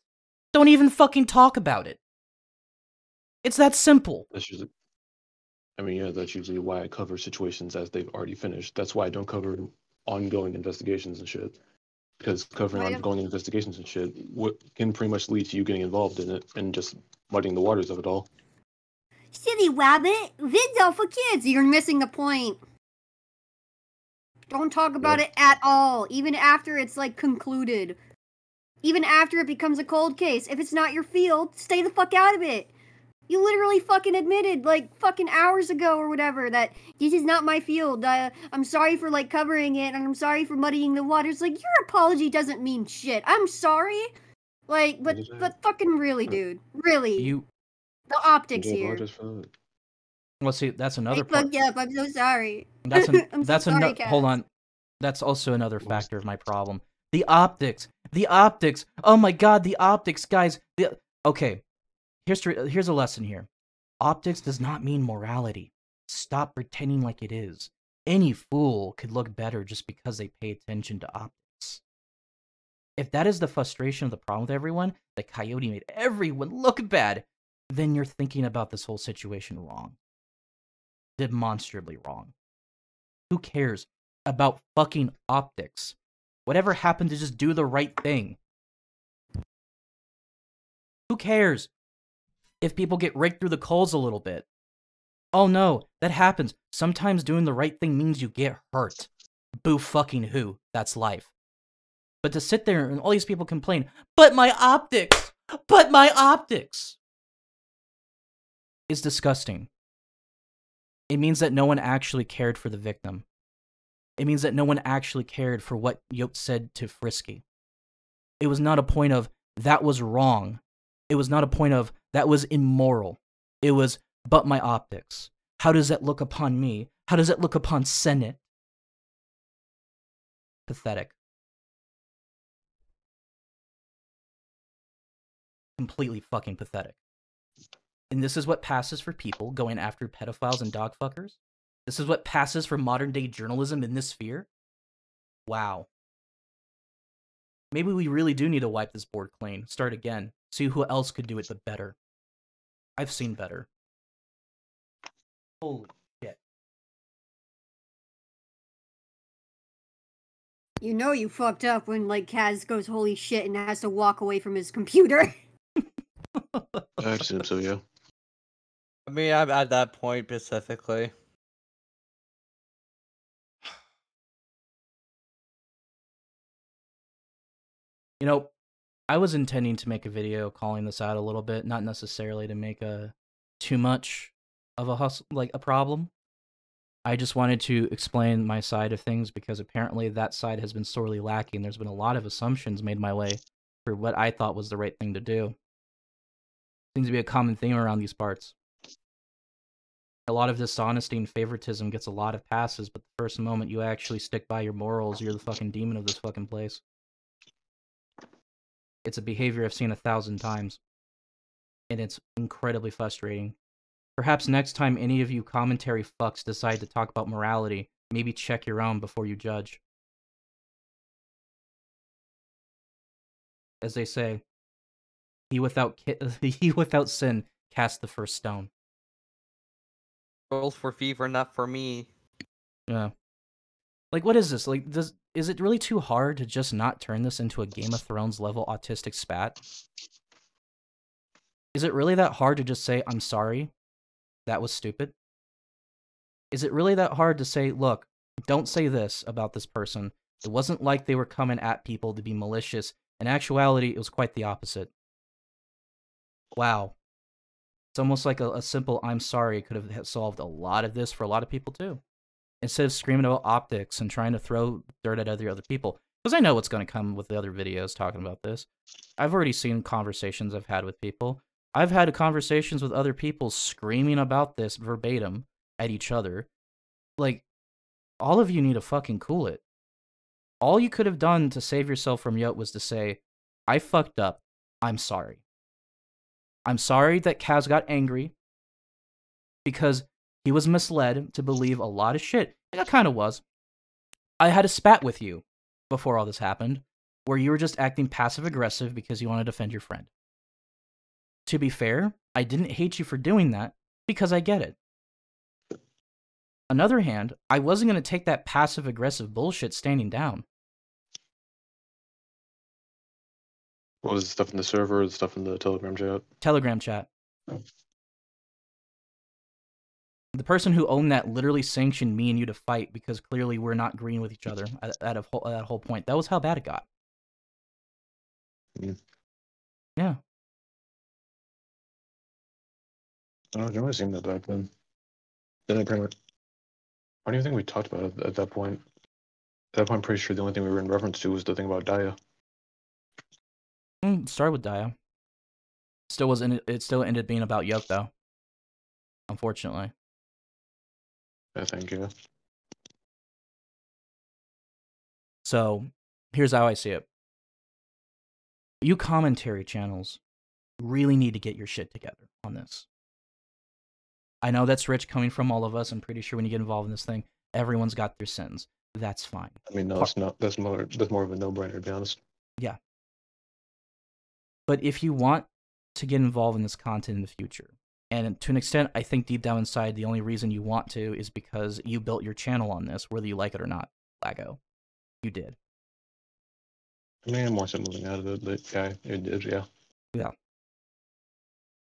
Don't even fucking talk about it. It's that simple. I I mean, yeah, that's usually why I cover situations as they've already finished. That's why I don't cover ongoing investigations and shit. Because covering ongoing investigations and shit can pretty much lead to you getting involved in it and just muddying the waters of it all. Silly wabbit, vids are for kids. You're missing the point. Don't talk about it at all, even after it's like concluded. Even after it becomes a cold case. If it's not your field, stay the fuck out of it. You literally fucking admitted, like, fucking hours ago or whatever, that this is not my field. I'm sorry for, like, covering it, and I'm sorry for muddying the waters. Like, your apology doesn't mean shit. I'm sorry. Like, but fucking really, dude. Really. The optics here. Well, see, that's another I part. fucked up. I'm so sorry. That's I'm that's so sorry, hold on. That's also another factor of my problem. The optics. The optics. Oh my god, the optics, guys. Okay. Here's a lesson here. Optics does not mean morality. Stop pretending like it is. Any fool could look better just because they pay attention to optics. If that is the frustration of the problem with everyone, that Coyote made everyone look bad, then you're thinking about this whole situation wrong. Demonstrably wrong. Who cares about fucking optics? Whatever happened to just do the right thing? Who cares if people get raked through the coals a little bit? Oh no, that happens. Sometimes doing the right thing means you get hurt. Boo fucking who. That's life. But to sit there and all these people complain, but my optics! But my optics! Is disgusting. It means that no one actually cared for the victim. It means that no one actually cared for what Yote said to Frisky. It was not a point of, that was wrong. It was not a point of, that was immoral. It was, but my optics. How does that look upon me? How does it look upon Senate? Pathetic. Completely fucking pathetic. And this is what passes for people going after pedophiles and dogfuckers? This is what passes for modern-day journalism in this sphere? Wow. Maybe we really do need to wipe this board clean, start again, see who else could do it the better. I've seen better. Holy shit. You know you fucked up when, like, Kaz goes holy shit and has to walk away from his computer. I assume so, yeah. I mean, I'm at that point specifically. You know, I was intending to make a video calling this out a little bit, not necessarily to make too much of a hustle, like a problem. I just wanted to explain my side of things because apparently that side has been sorely lacking. There's been a lot of assumptions made my way for what I thought was the right thing to do. Seems to be a common theme around these parts. A lot of dishonesty and favoritism gets a lot of passes, but the first moment you actually stick by your morals, you're the fucking demon of this fucking place. It's a behavior I've seen 1,000 times. And it's incredibly frustrating. Perhaps next time any of you commentary fucks decide to talk about morality, maybe check your own before you judge. As they say, he without sin cast the first stone. Rules for fever, not for me. Yeah. Like, what is this? Like, is it really too hard to just not turn this into a Game of Thrones level autistic spat? Is it really that hard to just say, I'm sorry? That was stupid? Is it really that hard to say, look, don't say this about this person? It wasn't like they were coming at people to be malicious. In actuality, it was quite the opposite. Wow. It's almost like a simple I'm sorry could have solved a lot of this for a lot of people too. Instead of screaming about optics and trying to throw dirt at other people. Because I know what's going to come with the other videos talking about this. I've already seen conversations I've had with people. I've had conversations with other people screaming about this verbatim at each other. Like, all of you need to fucking cool it. All you could have done to save yourself from Yote was to say, I fucked up. I'm sorry. I'm sorry that Kaz got angry because he was misled to believe a lot of shit. And it kind of was. I had a spat with you before all this happened, where you were just acting passive-aggressive because you want to defend your friend. To be fair, I didn't hate you for doing that because I get it. other hand, I wasn't going to take that passive-aggressive bullshit standing down. What was the stuff in the server, the stuff in the Telegram chat? Telegram chat. The person who owned that literally sanctioned me and you to fight because clearly we're not agreeing with each other at that whole point. That was how bad it got. Mm. Yeah. Oh, it always seemed that bad then. Then I pretty much. I don't even think we talked about it at that point. At that point, I'm pretty sure the only thing we were in reference to was the thing about Daya. Started with Daya. It still ended being about Yoke though. Unfortunately. I think, yeah. So, here's how I see it. You commentary channels really need to get your shit together on this. I know that's rich coming from all of us. I'm pretty sure when you get involved in this thing, everyone's got their sins. That's fine. I mean, no, it's not. That's more of a no-brainer, to be honest. Yeah. But if you want to get involved in this content in the future, and to an extent, I think deep down inside, the only reason you want to is because you built your channel on this, whether you like it or not, Lago. You did. I mean, I'm more so moving out of it, but yeah, it did, yeah. Yeah.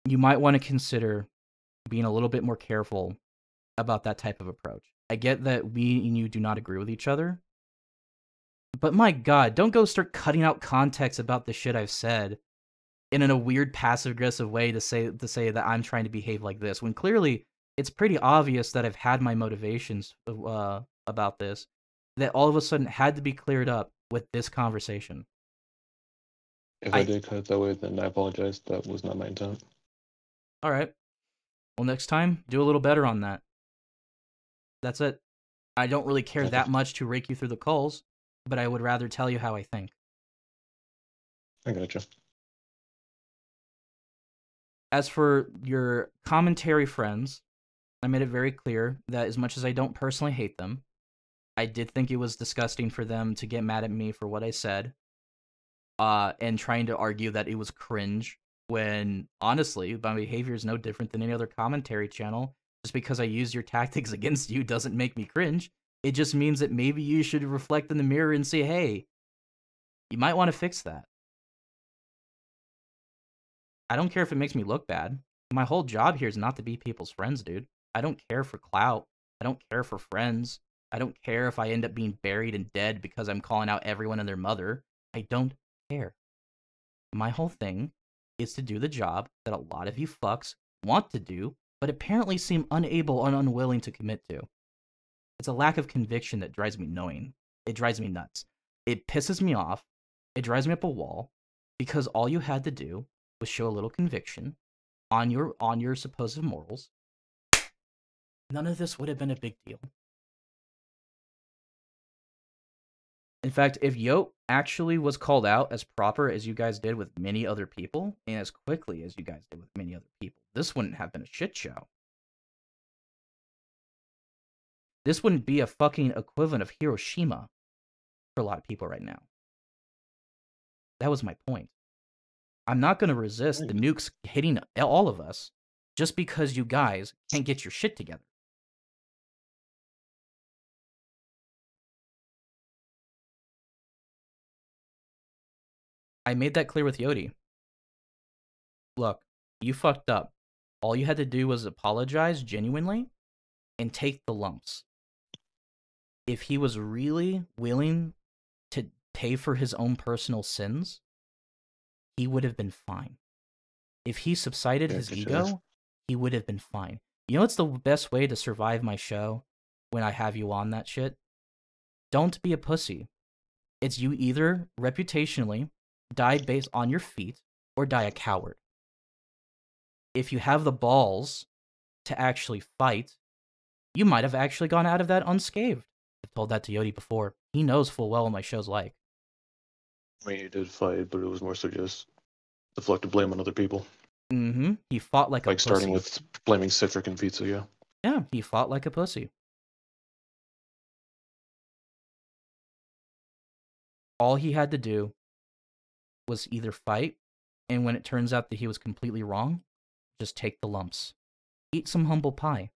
You might want to consider being a little bit more careful about that type of approach. I get that we and you do not agree with each other, but my God, don't go start cutting out context about the shit I've said in a weird passive-aggressive way to say that I'm trying to behave like this, when clearly it's pretty obvious that I've had my motivations about this, that all of a sudden had to be cleared up with this conversation. If I did cut it that way, then I apologize. That was not my intent. All right. Well, next time, do a little better on that. That's it. I don't really care that much to rake you through the coals, but I would rather tell you how I think. I gotcha. As for your commentary friends, I made it very clear that as much as I don't personally hate them, I did think it was disgusting for them to get mad at me for what I said, and trying to argue that it was cringe, when, honestly, my behavior is no different than any other commentary channel. Just because I use your tactics against you doesn't make me cringe. It just means that maybe you should reflect in the mirror and say, hey, you might want to fix that. I don't care if it makes me look bad. My whole job here is not to be people's friends, dude. I don't care for clout. I don't care for friends. I don't care if I end up being buried and dead because I'm calling out everyone and their mother. I don't care. My whole thing is to do the job that a lot of you fucks want to do, but apparently seem unable and unwilling to commit to. It's a lack of conviction that drives me annoying. It drives me nuts. It pisses me off. It drives me up a wall, because all you had to do was show a little conviction on your supposed morals. None of this would have been a big deal. In fact, if Yote actually was called out as proper as you guys did with many other people, and as quickly as you guys did with many other people, this wouldn't have been a shit show. This wouldn't be a fucking equivalent of Hiroshima for a lot of people right now. That was my point. I'm not going to resist the nukes hitting all of us just because you guys can't get your shit together. I made that clear with Yodi. Look, you fucked up. All you had to do was apologize genuinely and take the lumps. If he was really willing to pay for his own personal sins, he would have been fine. If he subsided his ego, he would have been fine. You know what's the best way to survive my show when I have you on that shit? Don't be a pussy. It's you either reputationally die based on your feet or die a coward. If you have the balls to actually fight, you might have actually gone out of that unscathed. I've told that to Yodi before. He knows full well what my show's like. I mean, you did fight, but it was more so just deflected blame on other people. Mm-hmm. He fought like a pussy. Like starting with blaming Citric and Pizza, yeah. Yeah, he fought like a pussy. All he had to do was either fight, and when it turns out that he was completely wrong, just take the lumps. Eat some humble pie.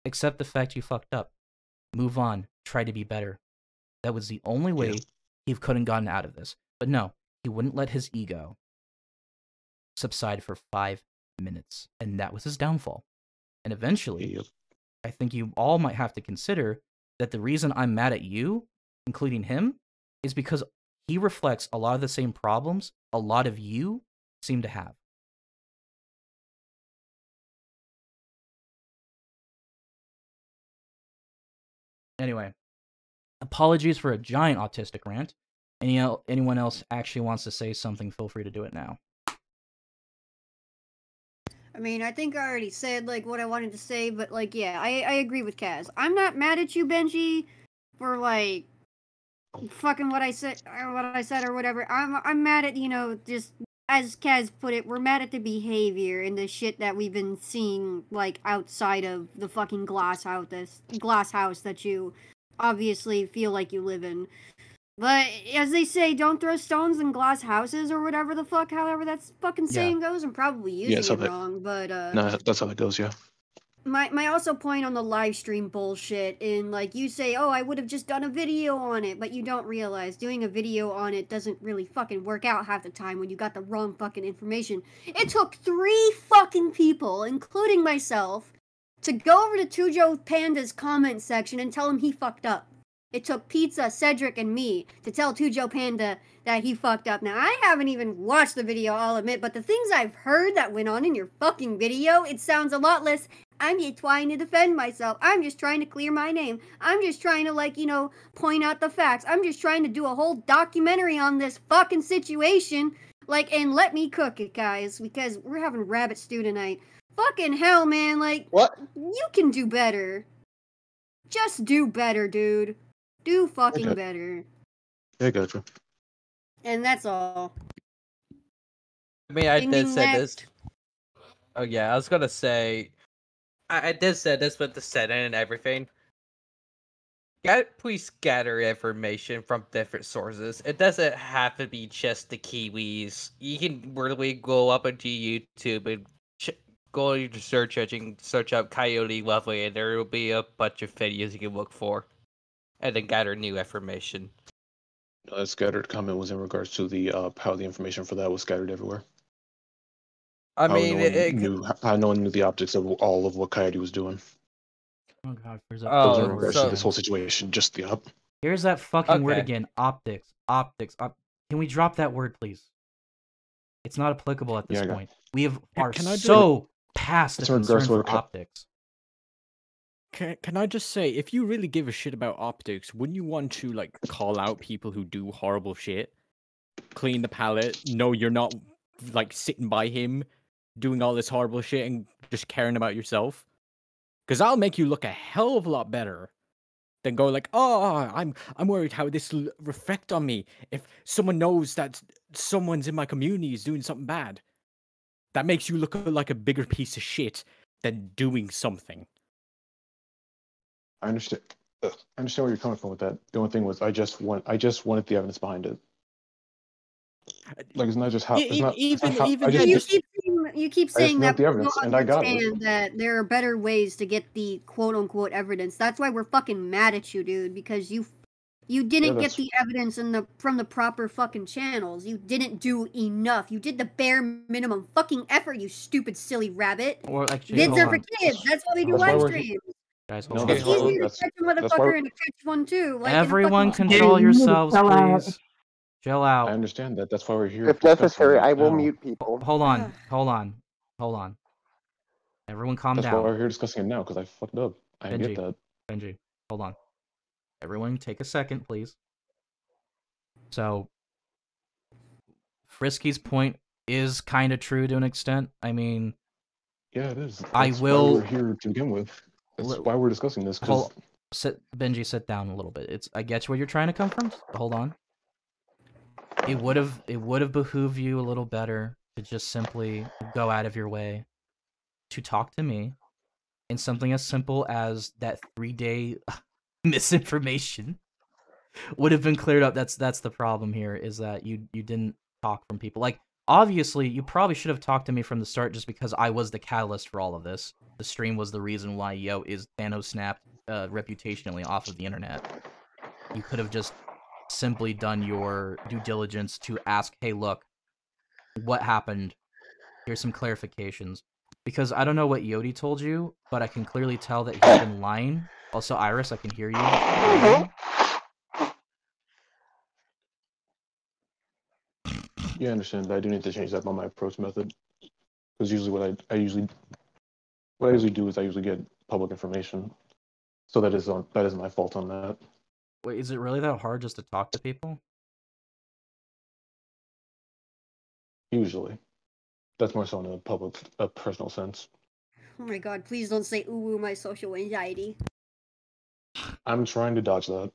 Accept the fact you fucked up. move on, try to be better. That was the only way he couldn't gotten out of this. But no, he wouldn't let his ego subside for 5 minutes, and that was his downfall. And eventually, I think you all might have to consider that the reason I'm mad at you, including him, is because he reflects a lot of the same problems a lot of you seem to have. Anyway, apologies for a giant autistic rant. Anyone else actually wants to say something, feel free to do it now. I mean, I think I already said, like, what I wanted to say, but, like, yeah, I agree with Kaz. I'm not mad at you, Benji, for, like, fucking what I said or whatever. I'm mad at, you know, just, as Kaz put it, we're mad at the behavior and the shit that we've been seeing, like, outside of the fucking glass house that you obviously feel like you live in. But, as they say, don't throw stones in glass houses or whatever the fuck, however that fucking saying goes. I'm probably using it wrong, but, No, that's how it goes, yeah. My also point on the live stream bullshit, and, like, you say, oh, I would have just done a video on it, but you don't realize doing a video on it doesn't really fucking work out half the time when you got the wrong fucking information. It took 3 fucking people, including myself, to go over to Tujo Panda's comment section and tell him he fucked up. It took Pizza, Cedric, and me to tell Tujo Panda that he fucked up. Now, I haven't even watched the video, I'll admit, but the things I've heard that went on in your fucking video, it sounds a lot less, I'm just trying to defend myself. I'm just trying to clear my name. I'm just trying to, like, you know, point out the facts. I'm just trying to do a whole documentary on this fucking situation. Like, and let me cook it, guys, because we're having rabbit stew tonight. Fucking hell, man, like, what? You can do better. Just do better, dude. Do fucking better. Yeah, gotcha. And that's all. I mean, I did say this. Oh yeah, I was gonna say, I did say this with the setting and everything. Please gather information from different sources. It doesn't have to be just the Kiwis. You can really go up into YouTube and go into search engine, search up Coyote Lovely, and there will be a bunch of videos you can look for. And then gather new information. The scattered comment was in regards to the how the information for that was scattered everywhere. I mean, how no one knew the optics of all of what Coyote was doing. Oh god, in regards to this whole situation, just the up. Here's that fucking word again. Optics. Can we drop that word, please? It's not applicable at this point. We are so past the concern for optics. Can I just say, if you really give a shit about optics, wouldn't you want to, like, call out people who do horrible shit? Clean the palette, know you're not, like, sitting by him, doing all this horrible shit, and just caring about yourself? Because that'll make you look a hell of a lot better than go like, oh, I'm worried how this will reflect on me if someone knows that someone's in my community is doing something bad. That makes you look like a bigger piece of shit than doing something. I understand. I understand where you're coming from with that. The only thing was, I just wanted the evidence behind it. Like, it's not just how. You keep saying that the evidence, and I got it. That there are better ways to get the quote unquote evidence. That's why we're fucking mad at you, dude. Because you didn't get the evidence from the proper fucking channels. You didn't do enough. You did the bare minimum fucking effort. You stupid silly rabbit. Or actually, vids are for kids. That's why we do live streams. Guys, it's easier to catch a motherfucker and to catch one too. Like, everyone control yourselves, please. Chill out. I understand that. That's why we're here. If necessary, I will mute people. Hold on. Everyone calm down. That's why we're here discussing it now, because I fucked up. I get that. Benji, hold on. Everyone take a second, please. So, Frisky's point is kind of true to an extent. I mean... Yeah, it is. That's why we're here to begin with. That's why we're discussing this. Benji, sit down a little bit. I get where you're trying to come from. Hold on. It would have behooved you a little better to just simply go out of your way to talk to me in something as simple as that 3-day misinformation would have been cleared up. That's the problem here, is that you didn't talk from people. Like, obviously, you probably should have talked to me from the start, just because I was the catalyst for all of this. The stream was the reason why is Thanos snapped. reputationally off of the internet. You could have just simply done your due diligence to ask, hey, look, what happened? Here's some clarifications. Because I don't know what Yodi told you, but I can clearly tell that he's been lying. Also, Iris, I can hear you breathing. Yeah, I understand, but I do need to change that on my approach method. Because usually what I usually do is I usually get public information. So that is my fault on that. Wait, is it really that hard just to talk to people? Usually. That's more so in a personal sense. Oh my god, please don't say ooh, my social anxiety. I'm trying to dodge that.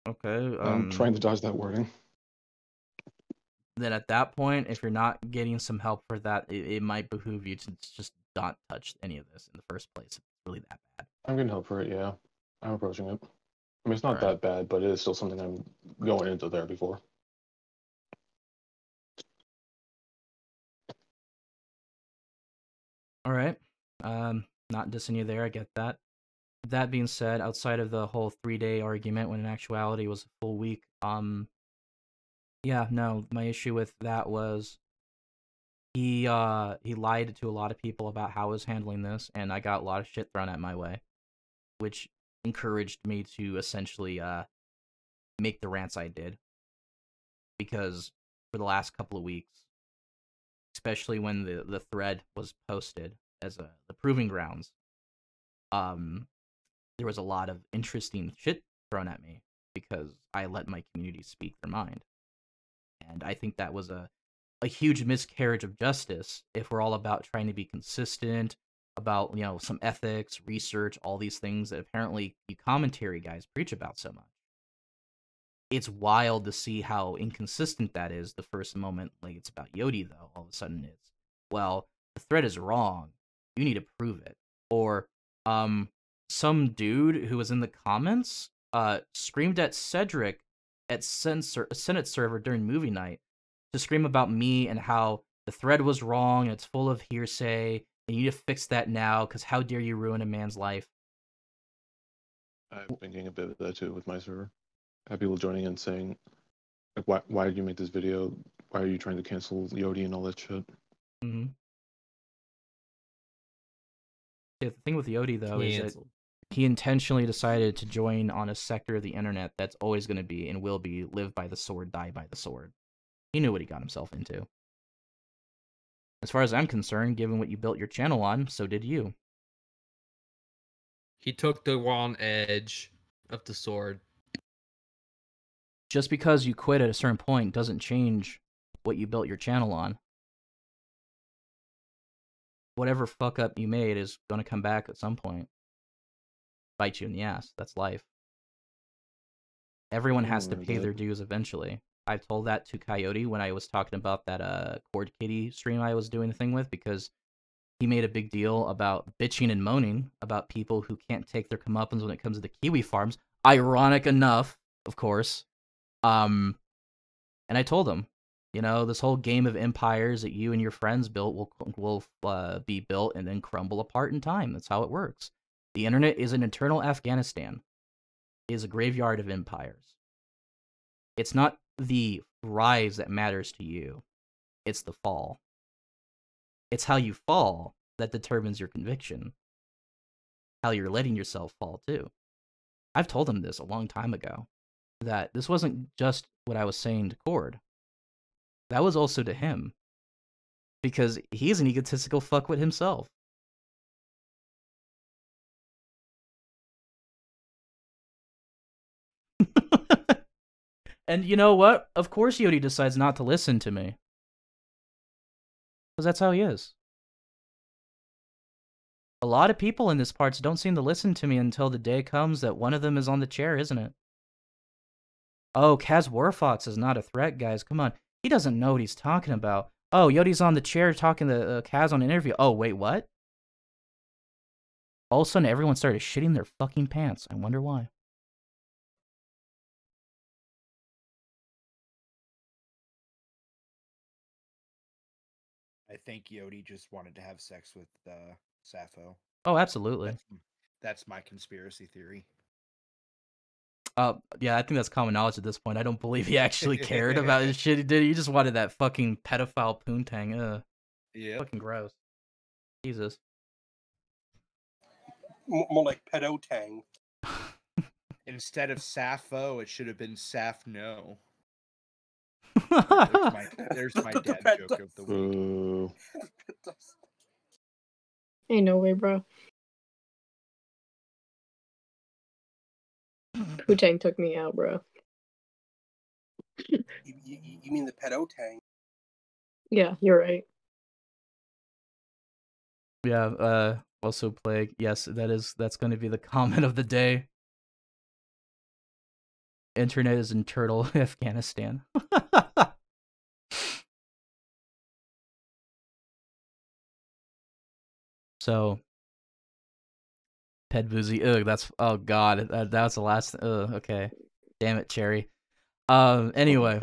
Okay. I'm trying to dodge that wording. Then at that point, if you're not getting some help for that, it might behoove you to just not touch any of this in the first place. If it's really that bad. I'm getting help for it, yeah. I'm approaching it. I mean, it's not Alright. that bad, but it is still something I'm going into therapy for. Alright. Not dissing you there, I get that. That being said, outside of the whole 3-day argument, when in actuality it was a full week, yeah, no, my issue with that was he lied to a lot of people about how I was handling this, and I got a lot of shit thrown at my way, which encouraged me to essentially make the rants I did. Because for the last couple of weeks, especially when the thread was posted as the proving grounds, there was a lot of interesting shit thrown at me because I let my community speak their mind. And I think that was a huge miscarriage of justice if we're all about trying to be consistent, about, some ethics, research, all these things that apparently you commentary guys preach about so much. It's wild to see how inconsistent that is the first moment, like it's about Yodi, though. All of a sudden it's, well, the thread is wrong. You need to prove it. Or, some dude who was in the comments, screamed at Cedric at Senate server during movie night to scream about me and how the thread was wrong and it's full of hearsay and you need to fix that now because how dare you ruin a man's life. I've been getting a bit of that too with my server. I have people joining in saying, like, why did you make this video? Why are you trying to cancel Yodi and all that shit? Mm-hmm. Yeah, the thing with Yodi, though, is that he intentionally decided to join on a sector of the internet that's always going to be and will be live by the sword, die by the sword. He knew what he got himself into. As far as I'm concerned, given what you built your channel on, so did you. He took the wrong edge of the sword. Just because you quit at a certain point doesn't change what you built your channel on. Whatever fuck up you made is going to come back at some point. Bite you in the ass. That's life. Everyone has to pay their dues eventually. I told that to Coyote when I was talking about that Cord Kitty stream I was doing the thing with, because he made a big deal about bitching and moaning about people who can't take their comeuppance when it comes to the kiwi farms. Ironic enough, of course. And I told him, this whole game of empires that you and your friends built will be built and then crumble apart in time. That's how it works. The internet is an eternal Afghanistan. It is a graveyard of empires. It's not the rise that matters to you. It's the fall. It's how you fall that determines your conviction. How you're letting yourself fall, too. I've told him this a long time ago, that this wasn't just what I was saying to Cord. That was also to him. Because he's an egotistical fuckwit himself. And you know what? Of course Yodi decides not to listen to me. Because that's how he is. A lot of people in this parts don't seem to listen to me until the day comes that one of them is on the chair, isn't it? Oh, Kaz Warfox is not a threat, guys. Come on. He doesn't know what he's talking about. Oh, Yodi's on the chair talking to Kaz on an interview. Oh, wait, what? All of a sudden, everyone started shitting their fucking pants. I wonder why. I think Yodi just wanted to have sex with Sappho. Oh, absolutely. That's my conspiracy theory. Yeah, I think that's common knowledge at this point. I don't believe he actually cared about his shit he did. He just wanted that fucking pedophile poontang. Yeah. Fucking gross. Jesus. More like pedotang. Instead of Sappho, it should have been Sappno. There's my dad joke of the week. Ain't no way, bro. Poontang took me out, bro. You mean the pedotang? Yeah, you're right. Yeah, also Plague. Yes, that's going to be the comment of the day. Internet is in turtle Afghanistan. So, Ped Boozy. Ugh, that's oh god, that was the last. Okay, damn it, Cherry. Anyway,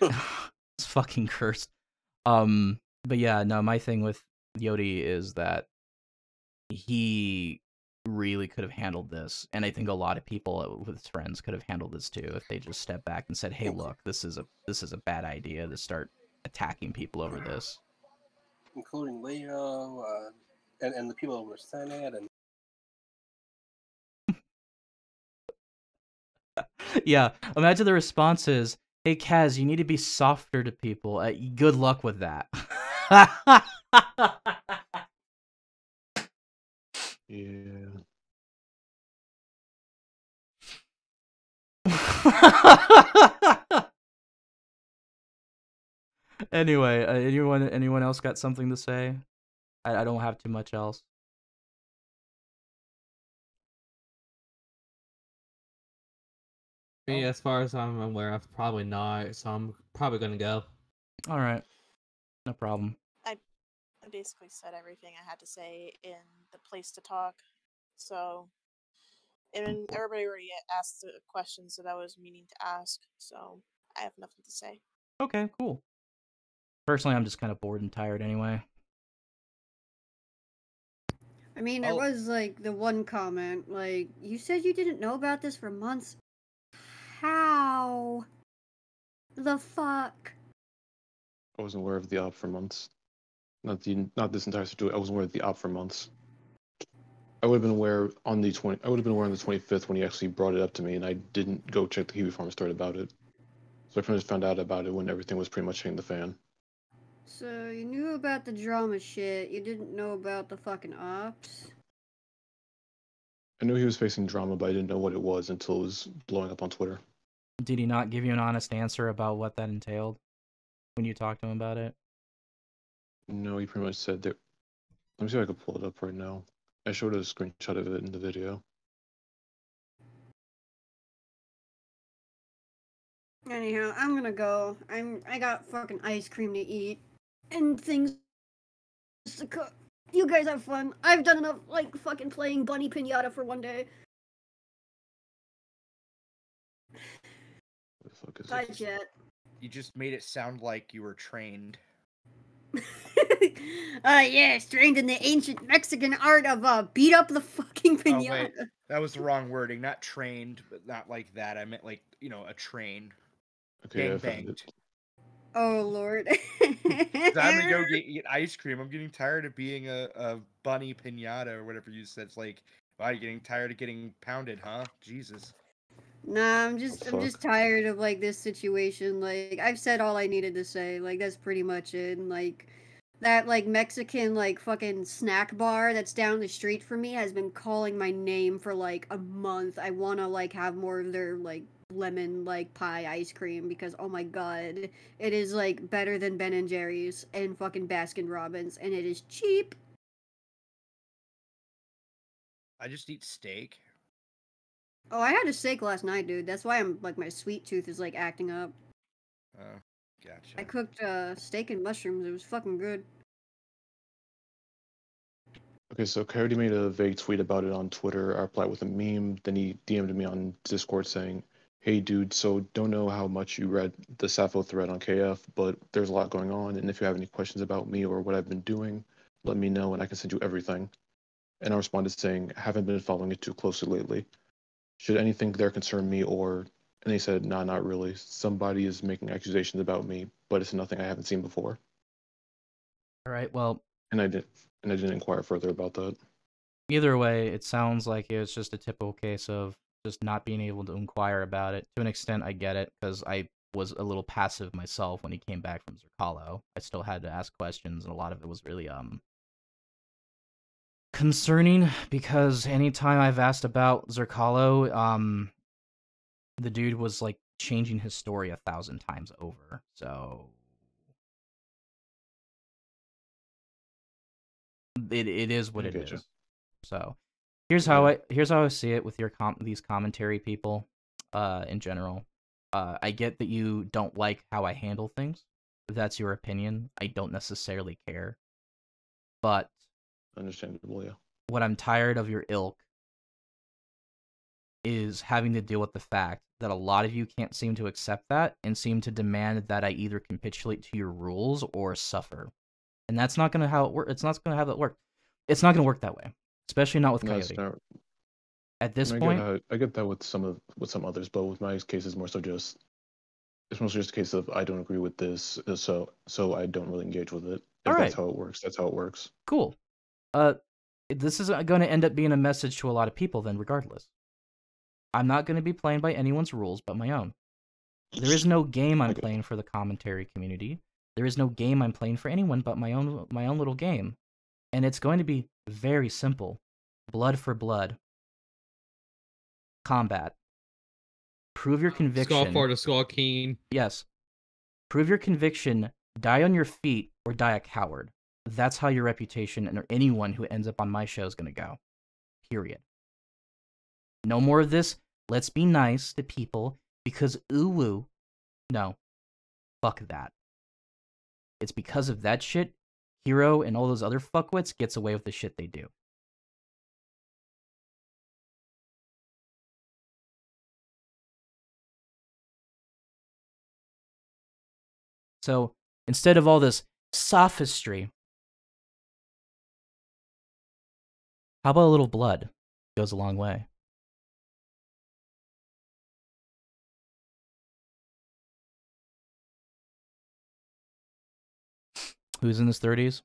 it's fucking cursed. But yeah, no, my thing with Yodi is that he really could have handled this, and I think a lot of people with his friends could have handled this too if they just stepped back and said, "Hey, look, this is a bad idea to start attacking people over this." Including Leo, and the people over the Senate, and Yeah, imagine the responses. Hey, Kaz, you need to be softer to people. Good luck with that. Yeah. Anyway, anyone else got something to say? I don't have too much else. Me, as far as I'm aware of, probably not. So I'm probably gonna go. All right, no problem. I basically said everything I had to say in the place to talk. So, and everybody already asked the questions that I was meaning to ask. So I have nothing to say. Okay, cool. Personally, I'm just kind of bored and tired anyway. I mean, there was like the one comment, like, you said you didn't know about this for months. How the fuck? I wasn't aware of the op for months. Not this entire situation. I wasn't aware of the op for months. I would have been aware on the 25th when he actually brought it up to me, and I didn't go check the Kiwi Farm story about it. So I pretty much found out about it when everything was pretty much hitting the fan. So you knew about the drama shit, you didn't know about the fucking ops? I knew he was facing drama, but I didn't know what it was until it was blowing up on Twitter. Did he not give you an honest answer about what that entailed when you talked to him about it? No, he pretty much said that. Let me see if I can pull it up right now. I showed a screenshot of it in the video. Anyhow, I'm gonna go. I got fucking ice cream to eat and things to cook. You guys have fun. I've done enough like fucking playing Bunny Pinata for one day. What the fuck is Bye, it? chat. You just made it sound like you were trained. Yes, trained in the ancient Mexican art of beat up the fucking pinata. Oh wait, that was the wrong wording. Not trained, but not like that. I meant like, a train. Okay, I found Gang-banged. it. Oh lord. I'm gonna go eat ice cream. I'm getting tired of being a bunny pinata or whatever you said. It's like, wow, you're getting tired of getting pounded, huh? Jesus. Nah, I'm just tired of like this situation. Like I've said all I needed to say. Like that's pretty much it. And like that like Mexican like fucking snack bar that's down the street from me has been calling my name for like a month. I want to like have more of their like lemon like pie ice cream because oh my god, it is like better than Ben and Jerry's and fucking Baskin Robbins and it is cheap. I just eat steak. Oh, I had a steak last night, dude. That's why I'm like my sweet tooth is like acting up. Oh, gotcha. I cooked steak and mushrooms. It was fucking good. Okay, so Coyote made a vague tweet about it on Twitter. I replied with a meme. Then he DM'd me on Discord saying, "Hey, dude, so don't know how much you read the Sappho thread on KF, but there's a lot going on. And if you have any questions about me or what I've been doing, let me know and I can send you everything." And I responded saying, haven't been following it too closely lately. Should anything there concern me or... And they said, nah, not really. Somebody is making accusations about me, but it's nothing I haven't seen before. All right, well... And I didn't inquire further about that. Either way, it sounds like it was just a typical case of just not being able to inquire about it. To an extent, I get it, because I was a little passive myself when he came back from Zerkalo. I still had to ask questions, and a lot of it was really, concerning, because anytime I've asked about Zerkalo, the dude was, like, changing his story 1,000 times over, so... It is what it is. So, here's how I see it with your these commentary people, in general. I get that you don't like how I handle things. If that's your opinion, I don't necessarily care. But understandable, yeah. What I'm tired of your ilk is having to deal with the fact that a lot of you can't seem to accept that and seem to demand that I either capitulate to your rules or suffer. And that's not gonna how it work. It's not gonna have that work. It's not gonna work that way, especially not with Coyote. At this point, I get that with some others, but with my case, it's mostly just a case of I don't agree with this, so I don't really engage with it. If that's how it works, that's how it works. Cool. This is going to end up being a message to a lot of people then, regardless. I'm not going to be playing by anyone's rules but my own. There is no game I'm playing for the commentary community. There is no game I'm playing for anyone but my own little game. And it's going to be very simple. Blood for blood. Combat. Prove your conviction. Skull for Skull Keen. Yes. Prove your conviction, die on your feet, or die a coward. That's how your reputation and anyone who ends up on my show is going to go. Period. No more of this, let's be nice to people because ooh-woo. No. Fuck that. It's because of that shit, Hero and all those other fuckwits gets away with the shit they do. So, instead of all this sophistry, how about a little blood? Goes a long way. Who's in his 30s?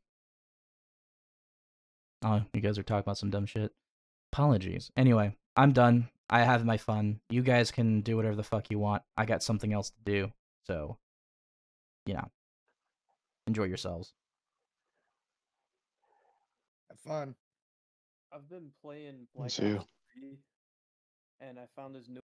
Oh, you guys are talking about some dumb shit. Apologies. Anyway, I'm done. I have my fun. You guys can do whatever the fuck you want. I got something else to do. So, enjoy yourselves. Have fun. I've been playing Black See you. Ops 3, and I found this new